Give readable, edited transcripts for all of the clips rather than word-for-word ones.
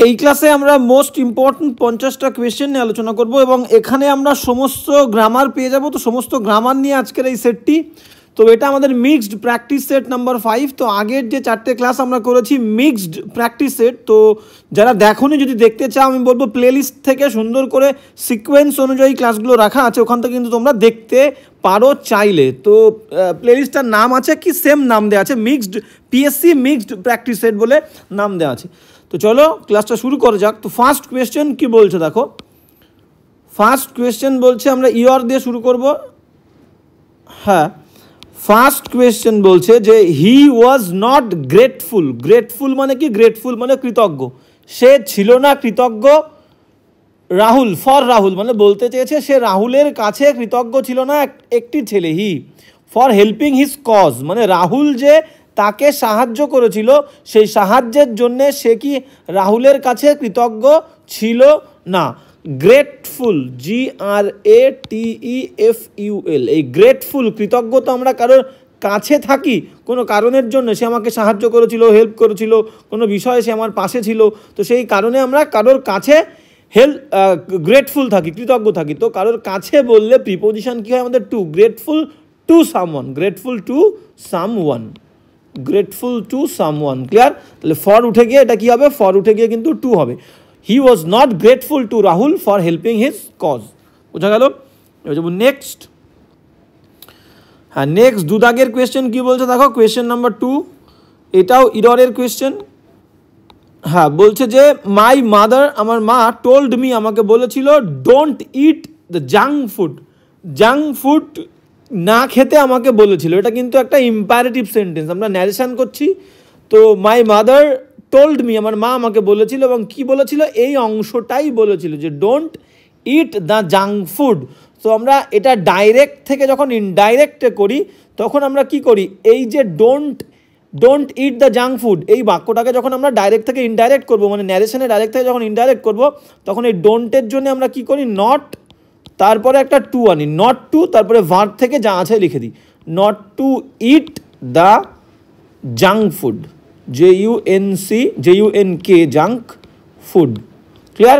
এই ক্লাসে আমরা মোস্ট ইম্পর্টেন্ট 50টা কোয়েশ্চেন নিয়ে আলোচনা করব এবং এখানে আমরা সমস্ত গ্রামার পেয়ে যাব। তো সমস্ত গ্রামার নিয়ে আজকের এই সেটটি। তো এটা আমাদের মিক্সড প্র্যাকটিস সেট নাম্বার 5। তো আগের যে 4টে ক্লাস আমরা করেছি মিক্সড প্র্যাকটিস সেট, তো যারা দেখোনি যদি দেখতে চাও আমি বলবো প্লেলিস্ট থেকে সুন্দর করে সিকোয়েন্স অনুযায়ী ক্লাসগুলো রাখা আছে, ওখান থেকে কিন্তু তোমরা দেখতে পারো চাইলে। তো প্লেলিস্টটার নাম আছে কি, সেম নাম দেওয়া আছে, mixed PSC mixed practice set বলে নাম দেওয়া আছে। তো চলো ক্লাসটা শুরু করা যাক। তো ফার্স্ট কোয়েশ্চেন কি বলছে দেখো, ফার্স্ট কোয়েশ্চেন বলছে আমরা ইয়র দিয়ে শুরু করব। হ্যাঁ, ফার্স্ট কোয়েশ্চেন বলছে যে হি ওয়াজ নট গ্রেটফুল। গ্রেটফুল মানে কি? গ্রেটফুল মানে কৃতজ্ঞ। সে ছিল না কৃতজ্ঞ রাহুল, ফর রাহুল মানে বলতে চেয়েছে সে রাহুলের কাছে কৃতজ্ঞ ছিল না একটি ছেলে। হি ফর হেল্পিং হিজ কজ মানে রাহুল যে তাকে সাহায্য করেছিল সেই সাহায্যের জন্যে সে কি রাহুলের কাছে কৃতজ্ঞ ছিল না। গ্রেটফুল, GRATEFUL, এই গ্রেটফুল কৃতজ্ঞ তো আমরা কারোর কাছে থাকি কোনো কারণের জন্য, সে আমাকে সাহায্য করেছিল, হেল্প করেছিল, কোনো বিষয়ে সে আমার পাশে ছিল, তো সেই কারণে আমরা কারোর কাছে গ্রেটফুল থাকি, কৃতজ্ঞ থাকি। তো কারোর কাছে বললে প্রিপোজিশন কী হয় আমাদের? To. Grateful to someone, grateful to someone, grateful to someone. Clear? তাহলে ফর উঠে গিয়ে এটা কী হবে? ফর উঠে গিয়ে কিন্তু টু হবে। He was not grateful to Rahul for helping his cause. বোঝা গেল? এবার যাবো নেক্সট। হ্যাঁ, নেক্সট দুদাগের কোয়েশ্চেন কী বলছে দেখো, কোয়েশ্চেন নাম্বার 2, এটাও ইররের কোয়েশ্চেন। হ্যাঁ, বলছে যে মাই মাদার, আমার মা, টোল্ড মি, আমাকে বলেছিল, don't it the junk food. Junk food না খেতে আমাকে বলেছিল। এটা কিন্তু একটা ইম্পারেটিভ সেন্টেন্স, আমরা ন্যারেশন করছি। তো মাই মাদার টোল্ড মি, আমার মা আমাকে বলেছিল, এবং কি বলেছিল? এই অংশটাই বলেছিল যে don't it the junk food. তো আমরা এটা ডাইরেক্ট থেকে যখন ইনডাইরেক্টে করি তখন আমরা কি করি? এই যে don't it the junk food, এই বাক্যটাকে যখন আমরা ডাইরেক্ট থেকে ইনডাইরেক্ট করবো, মানে ন্যারেশনে ডাইরেক্ট থেকে যখন ইনডাইরেক্ট করবো, তখন এই ডোন্টের জন্য আমরা কি করি? নট, তারপরে একটা টু আনি, নট টু, তারপরে ভার্ব থেকে যা আছে লিখে দিই, not to eat the junk food, JUNK, junk food. Clear?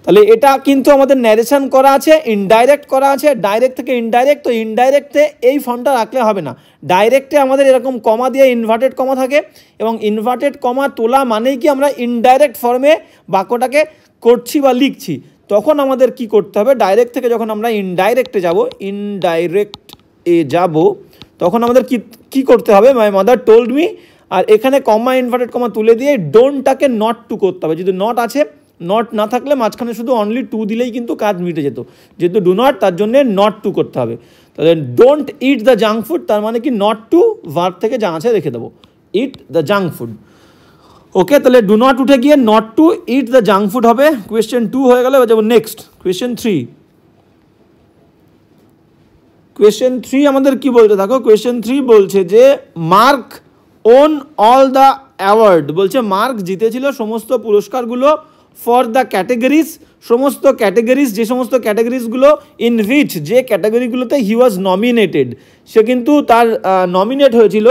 তাহলে এটা কিন্তু আমাদের ন্যারেশন করা আছে, ইনডাইরেক্ট করা আছে, ডাইরেক্ট থেকে ইনডাইরেক্ট। তো ইনডাইরেক্টে এই ফর্মটা রাখলে হবে না, ডাইরেক্টে আমাদের এরকম কমা দিয়ে ইনভার্টেড কমা থাকে, এবং ইনভার্টেড কমা তোলা মানেই কি আমরা ইনডাইরেক্ট ফর্মে বাক্যটাকে করছি বা লিখছি। তখন আমাদের কি করতে হবে? ডাইরেক্ট থেকে যখন আমরা ইনডাইরেক্টে যাব, তখন আমাদের কি করতে হবে? মাই মাদার টোল্ড মি, আর এখানে কমা ইনভার্টেড কমা তুলে দিয়ে ডোন্টটাকে নট টু করতে হবে। যদি নট আছে, নট না থাকলে মাঝখানে শুধু অনলি টু দিলেই কিন্তু কাজ মিটে যেত। যেহেতু ডু নট, তার জন্য নট টু করতে হবে। তাহলে don't it the junk food, তার মানে কি নট টু, ভার্ব থেকে যা আছে রেখে দেবো, eat the junk food. Okay, তাহলে ডু নট উঠে গিয়ে not to eat the junk food হবে। কোয়েশ্চেন 2 হয়ে গেল। এবার যাবো নেক্সট, কোয়েশ্চেন 3। কোয়েশ্চেন 3 আমাদের কি বলতে থাকো, কোয়েশ্চেন 3 বলছে যে Mark on all the award, বলছে মার্ক জিতেছিল সমস্ত পুরস্কারগুলো, ফর দ্য ক্যাটেগরিজ, সমস্ত ক্যাটেগরিজ, যে সমস্ত ক্যাটেগরিজগুলো, ইন হুইচ, যে ক্যাটাগরিগুলোতে হি ওয়াজ নমিনেটেড, সে কিন্তু তার নমিনেট হয়েছিল,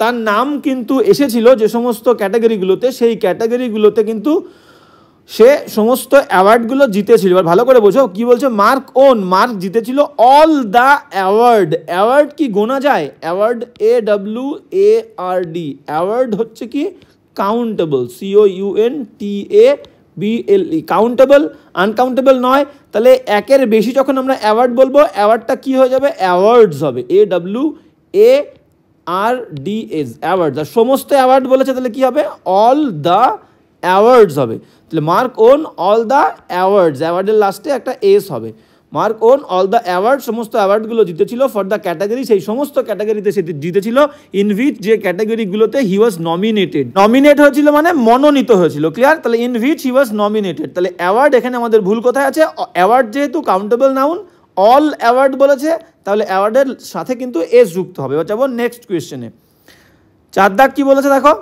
তার নাম কিন্তু এসেছিল যে সমস্ত ক্যাটাগরিগুলোতে, সেই ক্যাটাগরিগুলোতে কিন্তু সে সমস্ত অ্যাওয়ার্ডগুলো জিতেছিল। এবার ভালো করে বোঝো কি বলছে, মার্ক ওন, মার্ক জিতেছিল অল দ্য অ্যাওয়ার্ড। অ্যাওয়ার্ড কি গোনা যায়? অ্যাওয়ার্ড AWARD, অ্যাওয়ার্ড হচ্ছে কি কাউন্টেবল, COUNTABLE, কাউন্টেবল, আনকাউন্টেবল নয়। তাহলে একের বেশি যখন আমরা অ্যাওয়ার্ড বলবো, অ্যাওয়ার্ডটা কি হয়ে যাবে? অ্যাওয়ার্ডস হবে, AWARDS, অ্যাওয়ার্ডস। আর সমস্ত অ্যাওয়ার্ড বলেছে, তাহলে কি হবে? অল দ্য অ্যাওয়ার্ডস হবে। তাহলে mark on all the awards, অ্যাওয়ার্ডের লাস্টে একটা এস হবে। Mark on all the award, সমস্ত অ্যাওয়ার্ডগুলো জিতেছিল, ফর দ্য ক্যাটাগরি, সেই সমস্ত ক্যাটাগরিতে সে জিতেছিল, ইন হুইচ, যে ক্যাটাগরিগুলোতে হি ওয়াজ নমিনেটেড, নমিনেট হয়েছিল মানে মনোনীত হয়েছিল। ক্লিয়ার? তাহলে in which he was nominated. তাহলে অ্যাওয়ার্ড, এখানে আমাদের ভুল কোথায় আছে? অ্যাওয়ার্ড যেহেতু কাউন্টেবল নাউন, অল অ্যাওয়ার্ড বলেছে, তাহলে অ্যাওয়ার্ডের সাথে কিন্তু এস যুক্ত হবে। এবার যাবো নেক্সট কোয়েশ্চেনে। 4 দাগ কি বলেছে দেখো,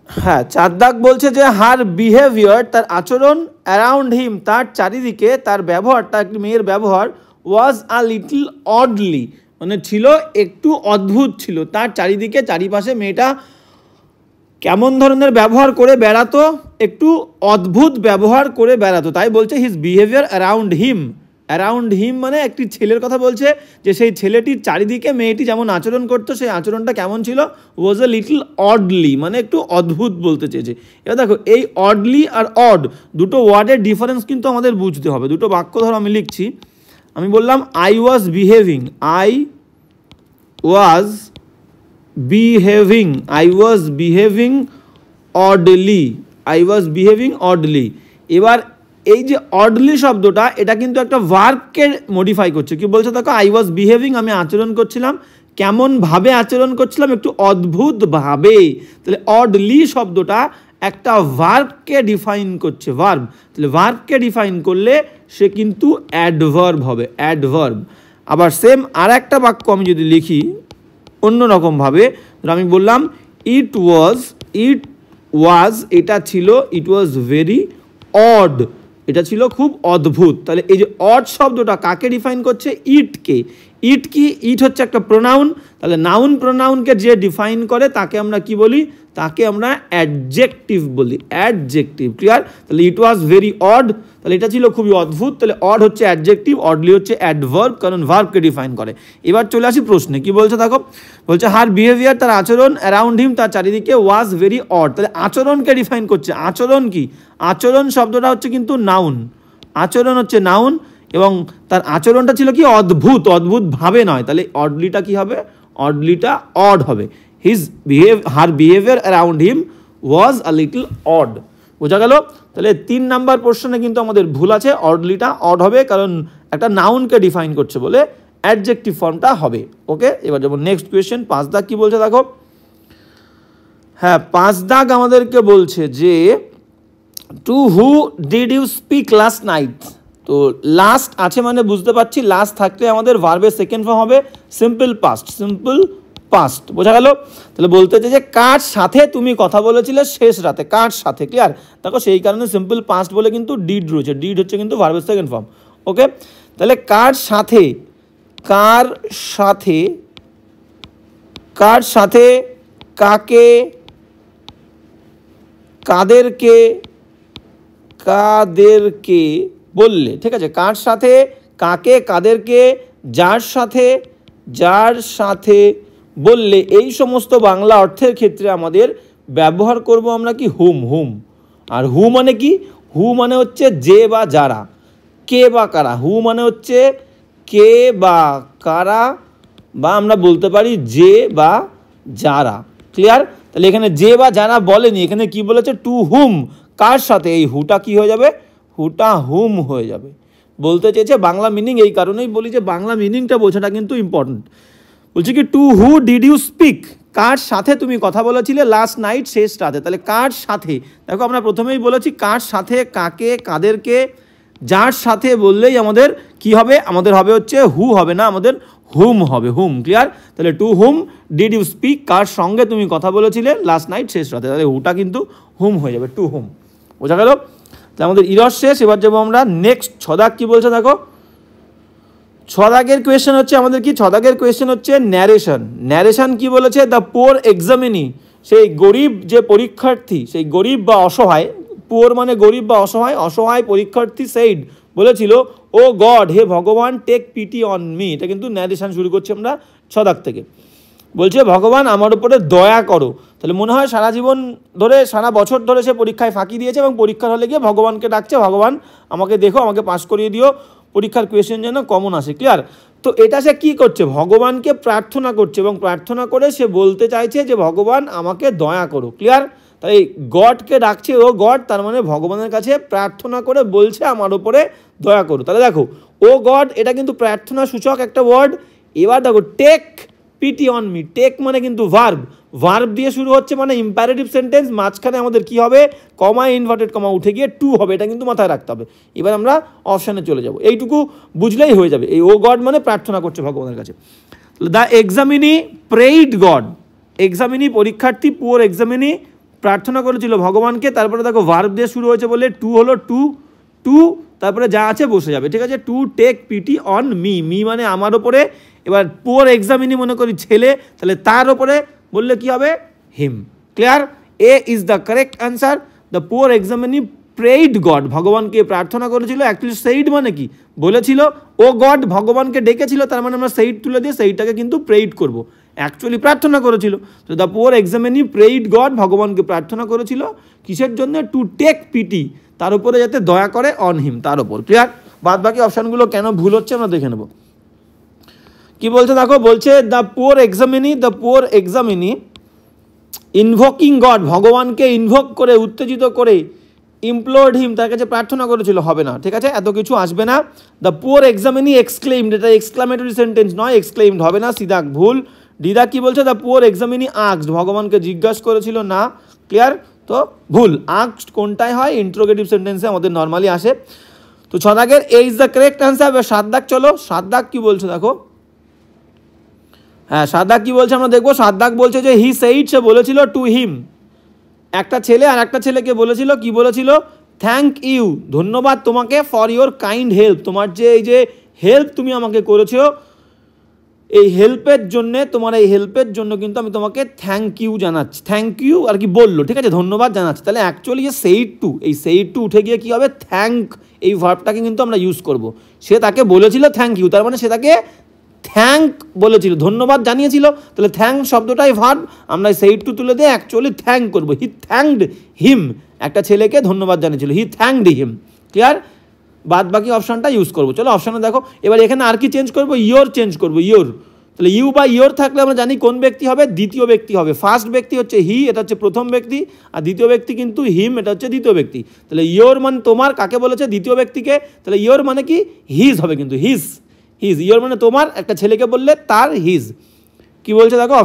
হ্যাঁ 4 দাগ বলছে যে হার বিহেভিয়ার, তার আচরণ, অ্যারাউন্ড হিম, তার চারিদিকে, তার ব্যবহারটা, একটি মেয়ের ব্যবহার, ওয়াজ আ লিটল অডলি, মানে ছিল একটু অদ্ভুত ছিল, তার চারিদিকে চারিপাশে মেয়েটা কেমন ধরনের ব্যবহার করে বেড়াতো, একটু অদ্ভুত ব্যবহার করে বেড়াতো, তাই বলছে his behaviour around him. Around him মানে একটি ছেলের কথা বলছে, যে সেই ছেলেটির চারিদিকে মেয়েটি যেমন আচরণ করতো সেই আচরণটা কেমন ছিল, ওয়াজ এ লিটল অডলি, মানে একটু অদ্ভুত বলতে চেয়েছে। এবার দেখো এই অডলি আর অড দুটো ওয়ার্ডের ডিফারেন্স কিন্তু আমাদের বুঝতে হবে। দুটো বাক্য ধরো আমি লিখছি, আমি বললাম I was behaving, I was behaving oddly, I was behaving oddly. এবার এই যে অডলি শব্দটা এটা কিন্তু একটা ভার্বকে মডিফাই করছে। কি বলছে দেখো, আই ওয়াজ বিহেভিং, আমি আচরণ করছিলাম, কেমনভাবে আচরণ করছিলাম, একটু অদ্ভুতভাবে। তাহলে অডলি শব্দটা একটা ভার্বকে ডিফাইন করছে, ভার্ব। তাহলে ভার্বকে ডিফাইন করলে সে কিন্তু অ্যাডভার্ব হবে, অ্যাডভার্ব। আবার সেম আর একটা বাক্য আমি যদি লিখি অন্যরকমভাবে, আমি বললাম ইট ওয়াজ, এটা ছিল, ইট ওয়াজ ভেরি অড, এটা ছিল খুব অদ্ভুত। তাহলে এই যে অড শব্দটা কাকে ডিফাইন করছে, ইটকে। ইট কি, ইট হচ্ছে একটা প্রোনাউন, তাহলে নাউন প্রোনাউনকে যে ডিফাইন করে তাকে আমরা কি বলি, তাকে আমরা অ্যাডজেক্টিভ বলি, অ্যাডজেক্টিভ। ক্লিয়ার? তাহলে ইট ওয়াজ ভেরি অড, তাহলে এটা ছিল খুবই অদ্ভুত, তাহলে অড হচ্ছে অ্যাডজেক্টিভ, অডলি হচ্ছে অ্যাডভার্ব, কারণ ভার্বকে ডিফাইন করে। এবার চলে আসি প্রশ্নে, কি বলছে দেখো, বলছে হার বিহেভিয়ার, তার আচরণ, অ্যারাউন্ড হিম, তার চারিদিকে, ওয়াজ ভেরি অড। তাহলে আচরণকে ডিফাইন করছে। আচরণ কি, আচরণ শব্দটা হচ্ছে কিন্তু নাউন, আচরণ হচ্ছে নাউন, এবং তার আচরণটা ছিল কি, অদ্ভুত, অদ্ভুতভাবে নয়। তাহলে অডলিটা কি হবে, অডলিটা অড হবে। Her behaviour around him was a little odd. বোঝা গেল? তাহলে 3 নাম্বার প্রশ্নে কিন্তু আমাদের ভুল আছে, অডলিটা অড হবে, কারণ একটা নাউনকে ডিফাইন করছে বলে অ্যাডজেক্টিভ ফর্মটা হবে। ওকে, এবার যেমন নেক্সট কোয়েশ্চেন 5 দাগ কি বলছে দেখো। হ্যাঁ, 5 দাগ আমাদেরকে বলছে যে to who did you speak last night. তো লাস্ট আছে মানে বুঝতে পারছি লাস্ট থাকলে আমাদের ভার্বের সেকেন্ড ফর্ম হবে সিম্পল পাস্ট, সিম্পল পাস্ট। বোঝা গেল? তাহলে বলতে চাই যে কার সাথে তুমি কথা বলেছিলে শেষ রাতে, কার সাথে। ক্লিয়ার? দেখো সেই কারণে সিম্পল পাস্ট বলে কিন্তু ডিড রয়েছে, ডিড হচ্ছে কিন্তু ভার্বের সেকেন্ড ফর্ম। ওকে, তাহলে কার সাথে, কার সাথে, কার সাথে, কাকে, কাদেরকে, কাদেরকে বললে। ঠিক আছে, কার সাথে, কাকে, কাদেরকে, যার সাথে, যার সাথে বললে, এই সমস্ত বাংলা অর্থের ক্ষেত্রে আমাদের ব্যবহার করব আমরা কি, হুম। হুম, আর হু মানে কি, হু মানে হচ্ছে যে বা যারা, কে বা কারা। হু মানে হচ্ছে কে বা কারা, বা আমরা বলতে পারি যে বা যারা। ক্লিয়ার? তাহলে এখানে যে বা যারা বলেনি, এখানে কি বলেছে, টু হুম, কার সাথে। এই হুটা কি হয়ে যাবে, হুটা হুম হয়ে যাবে। বলতে চেয়েছে বাংলা মিনিং, এই কারণেই বলি যে বাংলা মিনিংটা বোঝাটা কিন্তু ইম্পর্টেন্ট। বলছে কি to who did you speak, কার সাথে তুমি কথা বলেছিলে লাস্ট নাইট, শেষ রাতে। তাহলে কার সাথে, দেখো আমরা প্রথমেই বলেছি কার সাথে, কাকে, কাদেরকে, যার সাথে বললেই আমাদের কি হবে, আমাদের হবে হচ্ছে হু হবে না, আমাদের হুম হবে, হুম। ক্লিয়ার? তাহলে to whom did you speak, কার সঙ্গে তুমি কথা বলেছিলে লাস্ট নাইট, শেষ রাতে। তাহলে হুটা কিন্তু হুম হয়ে যাবে, টু হুম। বোঝা গেল? তাহলে আমাদের ইরস শেষ। এবার যাবো আমরা নেক্সট 6 দাগ কি বলছে দেখো। 6 দাগের কোয়েশ্চেন হচ্ছে আমাদের কি, 6 দাগের কোয়েশ্চেন হচ্ছে ন্যারেশন। ন্যারেশন কি বলেছে, দ্য পোর এক্সামিনি, সেই গরিব যে পরীক্ষার্থী, সেই গরিব বা অসহায়, পোর মানে গরিব বা অসহায়, অসহায় পরীক্ষার্থী সেইড বলেছিল, ও গড, হে ভগবান, টেক পিটি অন মি। এটা কিন্তু ন্যারেশন শুরু করছি আমরা 6 দাগ থেকে। বলছে ভগবান আমার উপরে দয়া করো। তাহলে মনে হয় সারা জীবন ধরে, সারা বছর ধরে সে পরীক্ষায় ফাঁকি দিয়েছে এবং পরীক্ষার হলে গিয়ে ভগবানকে ডাকছে, ভগবান আমাকে দেখো, আমাকে পাস করিয়ে দিও, পরীক্ষার কোয়েশ্চেন যেন কমন আসে। ক্লিয়ার? তো এটা সে কী করছে, ভগবানকে প্রার্থনা করছে, এবং প্রার্থনা করে সে বলতে চাইছে যে ভগবান আমাকে দয়া করো। ক্লিয়ার? তাই গডকে ডাকছে, ও গড, তার মানে ভগবানের কাছে প্রার্থনা করে বলছে আমার উপরে দয়া করো। তাহলে দেখো ও গড, এটা কিন্তু প্রার্থনা সূচক একটা ওয়ার্ড। এবার দেখো take pity on me, take মানে কিন্তু ভার্ব, ভার্ব দিয়ে শুরু হচ্ছে মানে ইম্পারেটিভ সেন্টেন্স, মাঝখানে আমাদের কি হবে, কমা, ইনভার্টেড কমা উঠে গিয়ে টু হবে, এটা কিন্তু মাথায় রাখতে হবে। এবার আমরা অপশানে চলে যাব, এইটুকু বুঝলেই হয়ে যাবে। এই ও গড মানে প্রার্থনা করছে ভগবানের কাছে। The examinee prayed god, examinee পরীক্ষার্থী, পুয়ার এক্সামিনি প্রার্থনা করেছিল ভগবানকে। তারপরে দেখো ভার্ব দিয়ে শুরু হয়েছে বলে টু হলো, টু, টু তারপরে যা আছে বসে যাবে। ঠিক আছে, to take pity on me, me মানে আমার ওপরে। এবার পুয়ার এক্সামিনি মনে করি ছেলে, তাহলে তার ওপরে বললে কি হবে, him. Clear? A is the correct answer. The poor examinee prayed God, ভগবানকে প্রার্থনা করেছিল। অ্যাকচুয়ালি সেইড মানে কি বলেছিল, ও গড ভগবানকে ডেকেছিল, তার মানে আমরা সেইড তুলে দিয়ে সেইটাকে কিন্তু প্রেইড করব, অ্যাকচুয়ালি প্রার্থনা করেছিল। তো the poor examinee prayed God, ভগবানকে প্রার্থনা করেছিল কিসের জন্য? টু টেক পিটি, তার উপরে যাতে দয়া করে, অন হিম, তার উপর। ক্লিয়ার? বাদ বাকি অপশানগুলো কেন ভুল হচ্ছে আমরা দেখে নেব। কি বলছে দেখো, বলছে দ্য পুয়ার এক্সামিনি ইনভোকিং গড, ভগবানকে ইনভোক করে, উত্তেজিত করে, ইমপ্লোর্ড হিম, তার কাছে প্রার্থনা করেছিল, হবে না, ঠিক আছে, এত কিছু আসবে না। দ্য পুয়ার এক্সামিনি এক্সক্লেইমড, এটা এক্সক্লামেটরি সেন্টেন্স নয়, এক্সক্লেইমড হবে না, সিদাক ভুল। ডিদা কি বলছে? দ্য পুয়ার এক্সামিনি আস্কড, ভগবানকে জিজ্ঞাসা করেছিল, না। ক্লিয়ার? তো ভুল। আস্কড কোনটায় হয়? ইন্ট্রোগেটিভ সেন্টেন্সে আমাদের নর্মালি আসে। তো 6 দাগের A is the correct answer. এবার 7 দাগ, চলো 7 দাগ কি বলছে দেখো। হ্যাঁ, 7 দাগ কি বলছে আমরা দেখবো। 7 দাগ বলছে যে হি সেইড, সে বলেছিল, টু হিম, একটা ছেলে আর একটা ছেলেকে বলেছিল, কি বলেছিল? থ্যাংক ইউ, ধন্যবাদ তোমাকে, ফর ইওর কাইন্ড হেল্প, তোমার যে এই যে হেল্প তুমি আমাকে করেছো, এই হেল্পের জন্যে, তোমার এই হেল্পের জন্য কিন্তু আমি তোমাকে থ্যাংক ইউ জানাচ্ছি। থ্যাংক ইউ আর কি বললো, ঠিক আছে, ধন্যবাদ জানাচ্ছি। তাহলে অ্যাকচুয়ালি যে সেইড টু, এই সেইড টু উঠে গিয়ে কী হবে? থ্যাংক, এই ভার্বটাকে কিন্তু আমরা ইউজ করব। সে তাকে বলেছিল থ্যাংক ইউ, তার মানে সে তাকে থ্যাংক বলেছিল, ধন্যবাদ জানিয়েছিল। তাহলে থ্যাংক শব্দটাই ভার্ব, আমরা সেইড টু তুলে দিয়ে অ্যাকচুয়ালি থ্যাংক করবো। হি থ্যাংকড হিম, একটা ছেলেকে ধন্যবাদ জানিয়েছিল, হি থ্যাংকড হিম। ক্লিয়ার? বাদ বাকি অপশানটা ইউজ করবো। চলো অপশানে দেখো। এবার এখানে আর কি চেঞ্জ করবো? ইয়োর চেঞ্জ করবো, ইয়োর। তাহলে ইউ বা ইয়োর থাকলে আমরা জানি কোন ব্যক্তি হবে? দ্বিতীয় ব্যক্তি হবে। ফার্স্ট ব্যক্তি হচ্ছে হি, এটা হচ্ছে প্রথম ব্যক্তি, আর দ্বিতীয় ব্যক্তি কিন্তু হিম, এটা হচ্ছে দ্বিতীয় ব্যক্তি। তাহলে ইয়োর মানে তোমার, কাকে বলেছে? দ্বিতীয় ব্যক্তিকে। তাহলে ইয়োর মানে কি? হিজ হবে কিন্তু, হিজ, হিজ। ইয়োর মানে তোমার, একটা ছেলেকে বললে তার, হিজ। কি বলছে দেখো,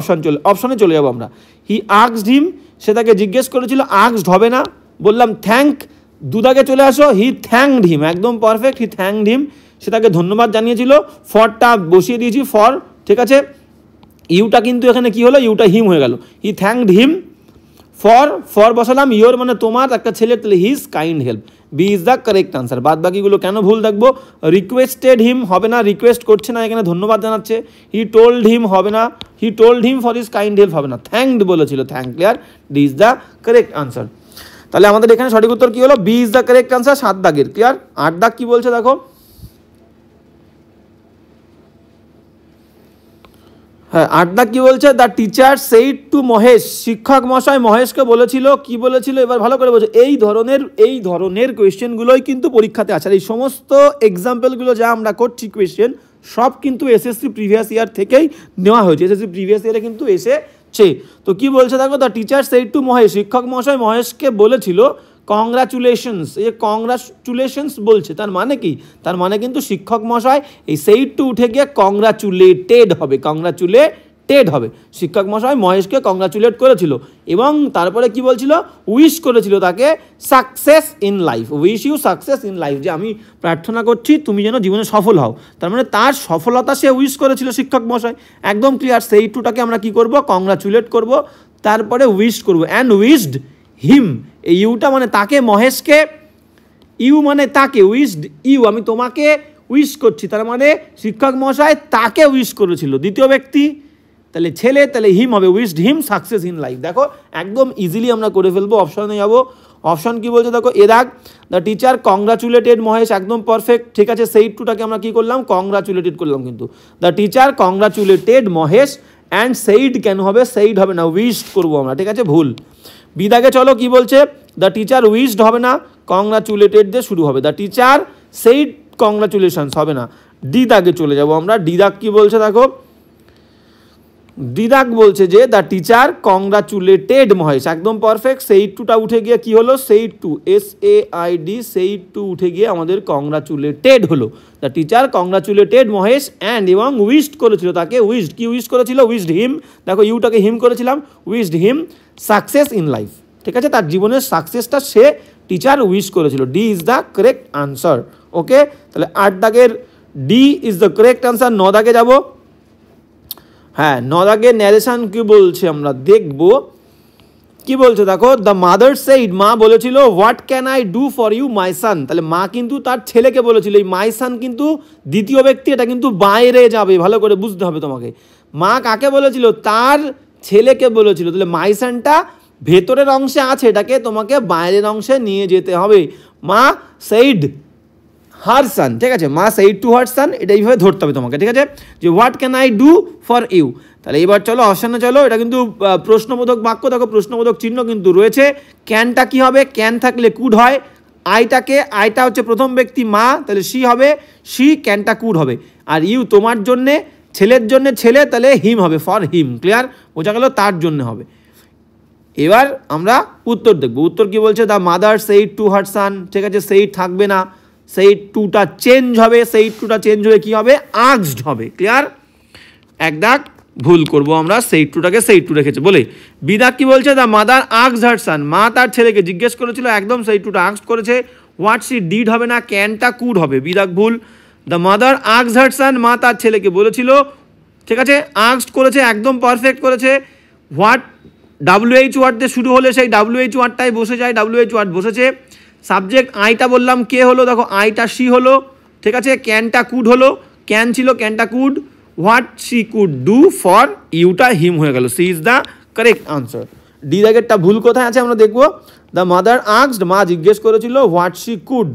অপশানে চলে যাবো আমরা। হি আস্কড হিম, সে তাকে জিজ্ঞেস করেছিল, আস্কড হবে না, বললাম থ্যাংক। 2 দাগে চলে আসো, হি থ্যাংকড হিম, একদম পারফেক্ট, হি থ্যাংকড হিম, সে তাকে ধন্যবাদ জানিয়েছিল। ফরটা বসিয়ে দিয়েছি, ফর, ঠিক আছে। ইউটা কিন্তু এখানে কি হলো? ইউটা হিম হয়ে গেল। হি থ্যাংকড হিম, ফর বসালাম, ইয়োর মানে তোমার, একটা ছেলের, তাহলে his kind help. B is the correct answer. বাদ বাকিগুলো কেন ভুল দেখবো। রিকোয়েস্টেড হিম হবে না, রিকোয়েস্ট করছে না, এখানে ধন্যবাদ জানাচ্ছে। হি টোল্ড হিম হবে না, he told him for his kind help হবে না, থ্যাংকড বলেছিল, thank. Clear? D is the correct answer. তাহলে আমাদের এখানে সঠিক উত্তর কি হলো? B is the correct answer, 7 দাগের। ক্লিয়ার? 8 দাগ কি বলছে দেখো। হ্যাঁ, 8 দাগ কি বলছে? The teacher said to Mahesh, শিক্ষক মশাই মহেশকে বলেছিল, কি বলেছিল? এবার ভালো করে বলছে। এই ধরনের কোয়েশ্চেনগুলোই কিন্তু পরীক্ষাতে আছে। আর এই সমস্ত এক্সাম্পলগুলো যা আমরা করছি কোয়েশ্চেন, সব কিন্তু এসএসসি প্রিভিয়াস ইয়ার থেকেই নেওয়া হয়েছে, এসএসসি প্রিভিয়াস ইয়ারে কিন্তু এসেছে। তো কি বলছে দেখো, the teacher said to Mahesh, শিক্ষক মশাই মহেশকে বলেছিল, কংগ্রাচুলেশনস, এই কংগ্রাচুলেশনস বলছে, তার মানে কি? তার মানে কিন্তু শিক্ষক মশাই, এই সেইড টু উঠে গিয়ে কংগ্রাচুলেটেড হবে, কংগ্রাচুলেটেড হবে। শিক্ষক মশাই মহেশকে কংগ্রাচুলেট করেছিল, এবং তারপরে কি বলছিল? উইশ করেছিল তাকে success in life, wish you success in life, যে আমি প্রার্থনা করছি তুমি যেন জীবনে সফল হও। তার মানে তার সফলতা সে উইশ করেছিল শিক্ষক মশাই, একদম ক্লিয়ার। সেইড টুটাকে আমরা কি করব? কংগ্রাচুলেট করব, তারপরে উইশ করব, অ্যান্ড উইশড হিম, এই ইউটা মানে তাকে, মহেশকে, ইউ মানে তাকে, উইশড ইউ, আমি তোমাকে উইশ করছি, তার মানে শিক্ষক মশাই তাকে উইশ করেছিল, দ্বিতীয় ব্যক্তি, তাহলে ছেলে, তাহলে হিম হবে, wished him success in life. দেখো একদম ইজিলি আমরা করে ফেলবো। অপশানে যাবো। অপশান কি বলছে দেখো, এ দাগ, দ্য টিচার কংগ্রাচুলেটেড মহেশ, একদম পারফেক্ট, ঠিক আছে। সেইড টুটাকে আমরা কি করলাম? কংগ্রাচুলেটেড করলাম, কিন্তু the teacher congratulated Mahesh, and said কেন হবে? সেইড হবে না, উইশড করবো আমরা, ঠিক আছে, ভুল। বি দাগে চলো, কি বলছে? দ্য টিচার উইশড হবে না, কংগ্রাচুলেটেড দিয়ে শুরু হবে, দ্য টিচার সেইড কংগ্রাচুলেশনস হবে না। ডি দাগে চলে যাব আমরা। ডি দাগ কি বলছে দেখো, ডি দাগ বলছে যে দ্য টিচার কংগ্রাচুলেটেড মহেশ, একদম পারফেক্ট। সেইড টুটা উঠে গিয়ে কি হলো? Said to, SAID, said to উঠে গিয়ে আমাদের কংগ্রাচুলেটেড হলো। The teacher congratulated Mahesh, and, এবং উইশড করেছিল তাকে, উইশড, কি উইশ করেছিল? উইশড হিম, দেখো ইউটাকে হিম করেছিলাম, wished him success in life, ঠিক আছে, তার জীবনের সাকসেসটা সে টিচার উইশ করেছিল। D is the correct answer. Okay, তাহলে 8 দাগের D is the correct answer. 9 দাগে যাব। হ্যাঁ, 9 দাগের ন্যারেশন কি বলছে আমরা দেখব। কি বলছে দেখো, দ্য মাদার সেইড, মা বলেছিল, what can I do for you my son, তাহলে মা কিন্তু তার ছেলেকে বলেছিল, এই মাই সান কিন্তু দ্বিতীয় ব্যক্তি, এটা কিন্তু বাইরে যাবে, ভালো করে বুঝতে হবে তোমাকে। মা কাকে বলেছিল? তার ছেলেকে বলেছিল, তাহলে মাই সানটা ভেতরের অংশে আছে এটাকে তোমাকে বাইরের অংশে নিয়ে যেতে হবে। মা সেইড হার সান, ঠিক আছে, মা সেইড টু হার সান, এটা এইভাবে ধরতে হবে তোমাকে, ঠিক আছে, যে what can I do for you. তাহলে এবার চলো অপশানে চলো, এটা কিন্তু প্রশ্নবোধক বাক্য, দেখো প্রশ্নবোধক চিহ্ন কিন্তু রয়েছে। ক্যানটা কি হবে, ক্যান থাকলে কুড হয়, আইটা হচ্ছে প্রথম ব্যক্তি মা, তাহলে সি হবে সি, ক্যানটা কুড হবে, আর ইউ তোমার জন্যে, ছেলের জন্য ছেলে, তাহলে হিম হবে, ফর হিম, ক্লিয়ার, বোঝা গেল, তার জন্য হবে। এবার আমরা উত্তর দেখব, উত্তর কি বলছে, the mother said to her son, ঠিক আছে, সেইড থাকবে না, সেইড টুটা চেঞ্জ হবে, সেইড টুটা চেঞ্জ হয়ে কি হবে, আস্কড হবে, ক্লিয়ার, এক দাগ ভুল করব আমরা, সেইড টুটাকে সেইড টু রেখেছে বলে। বি দাগ কি বলছে, দ্য মাদার আস্কড হার সান, মা তার ছেলেকে জিজ্ঞেস করেছিল, একদম সেইড টুটা আস্কড করেছে, হোয়াট সি ডিড হবে না, ক্যানটা কুড হবে, বি দাগ ভুল। দ্য মাদার আস্কড হার সান, মা তার ছেলেকে বলেছিল, ঠিক আছে, আস্কড করেছে, একদম পারফেক্ট করেছে। হোয়াট WH ওয়ার্ড দিয়ে শুরু হলে সেই WH ওয়ার্ডটাই বসে যায়, WH ওয়ার্ড বসেছে। সাবজেক্ট আইটা বললাম কে হলো, দেখো আইটা সি হলো, ঠিক আছে, ক্যানটা কুড হলো, ক্যান ছিল, ক্যানটা could, what she could do for ইউটা হিম হয়ে গেল, she is the correct answer. D দাগেরটা ভুল কোথায় আছে আমরা দেখবো, দ্য মাদার আস্কড, মা জিজ্ঞেস করেছিল, হোয়াট সি কুড,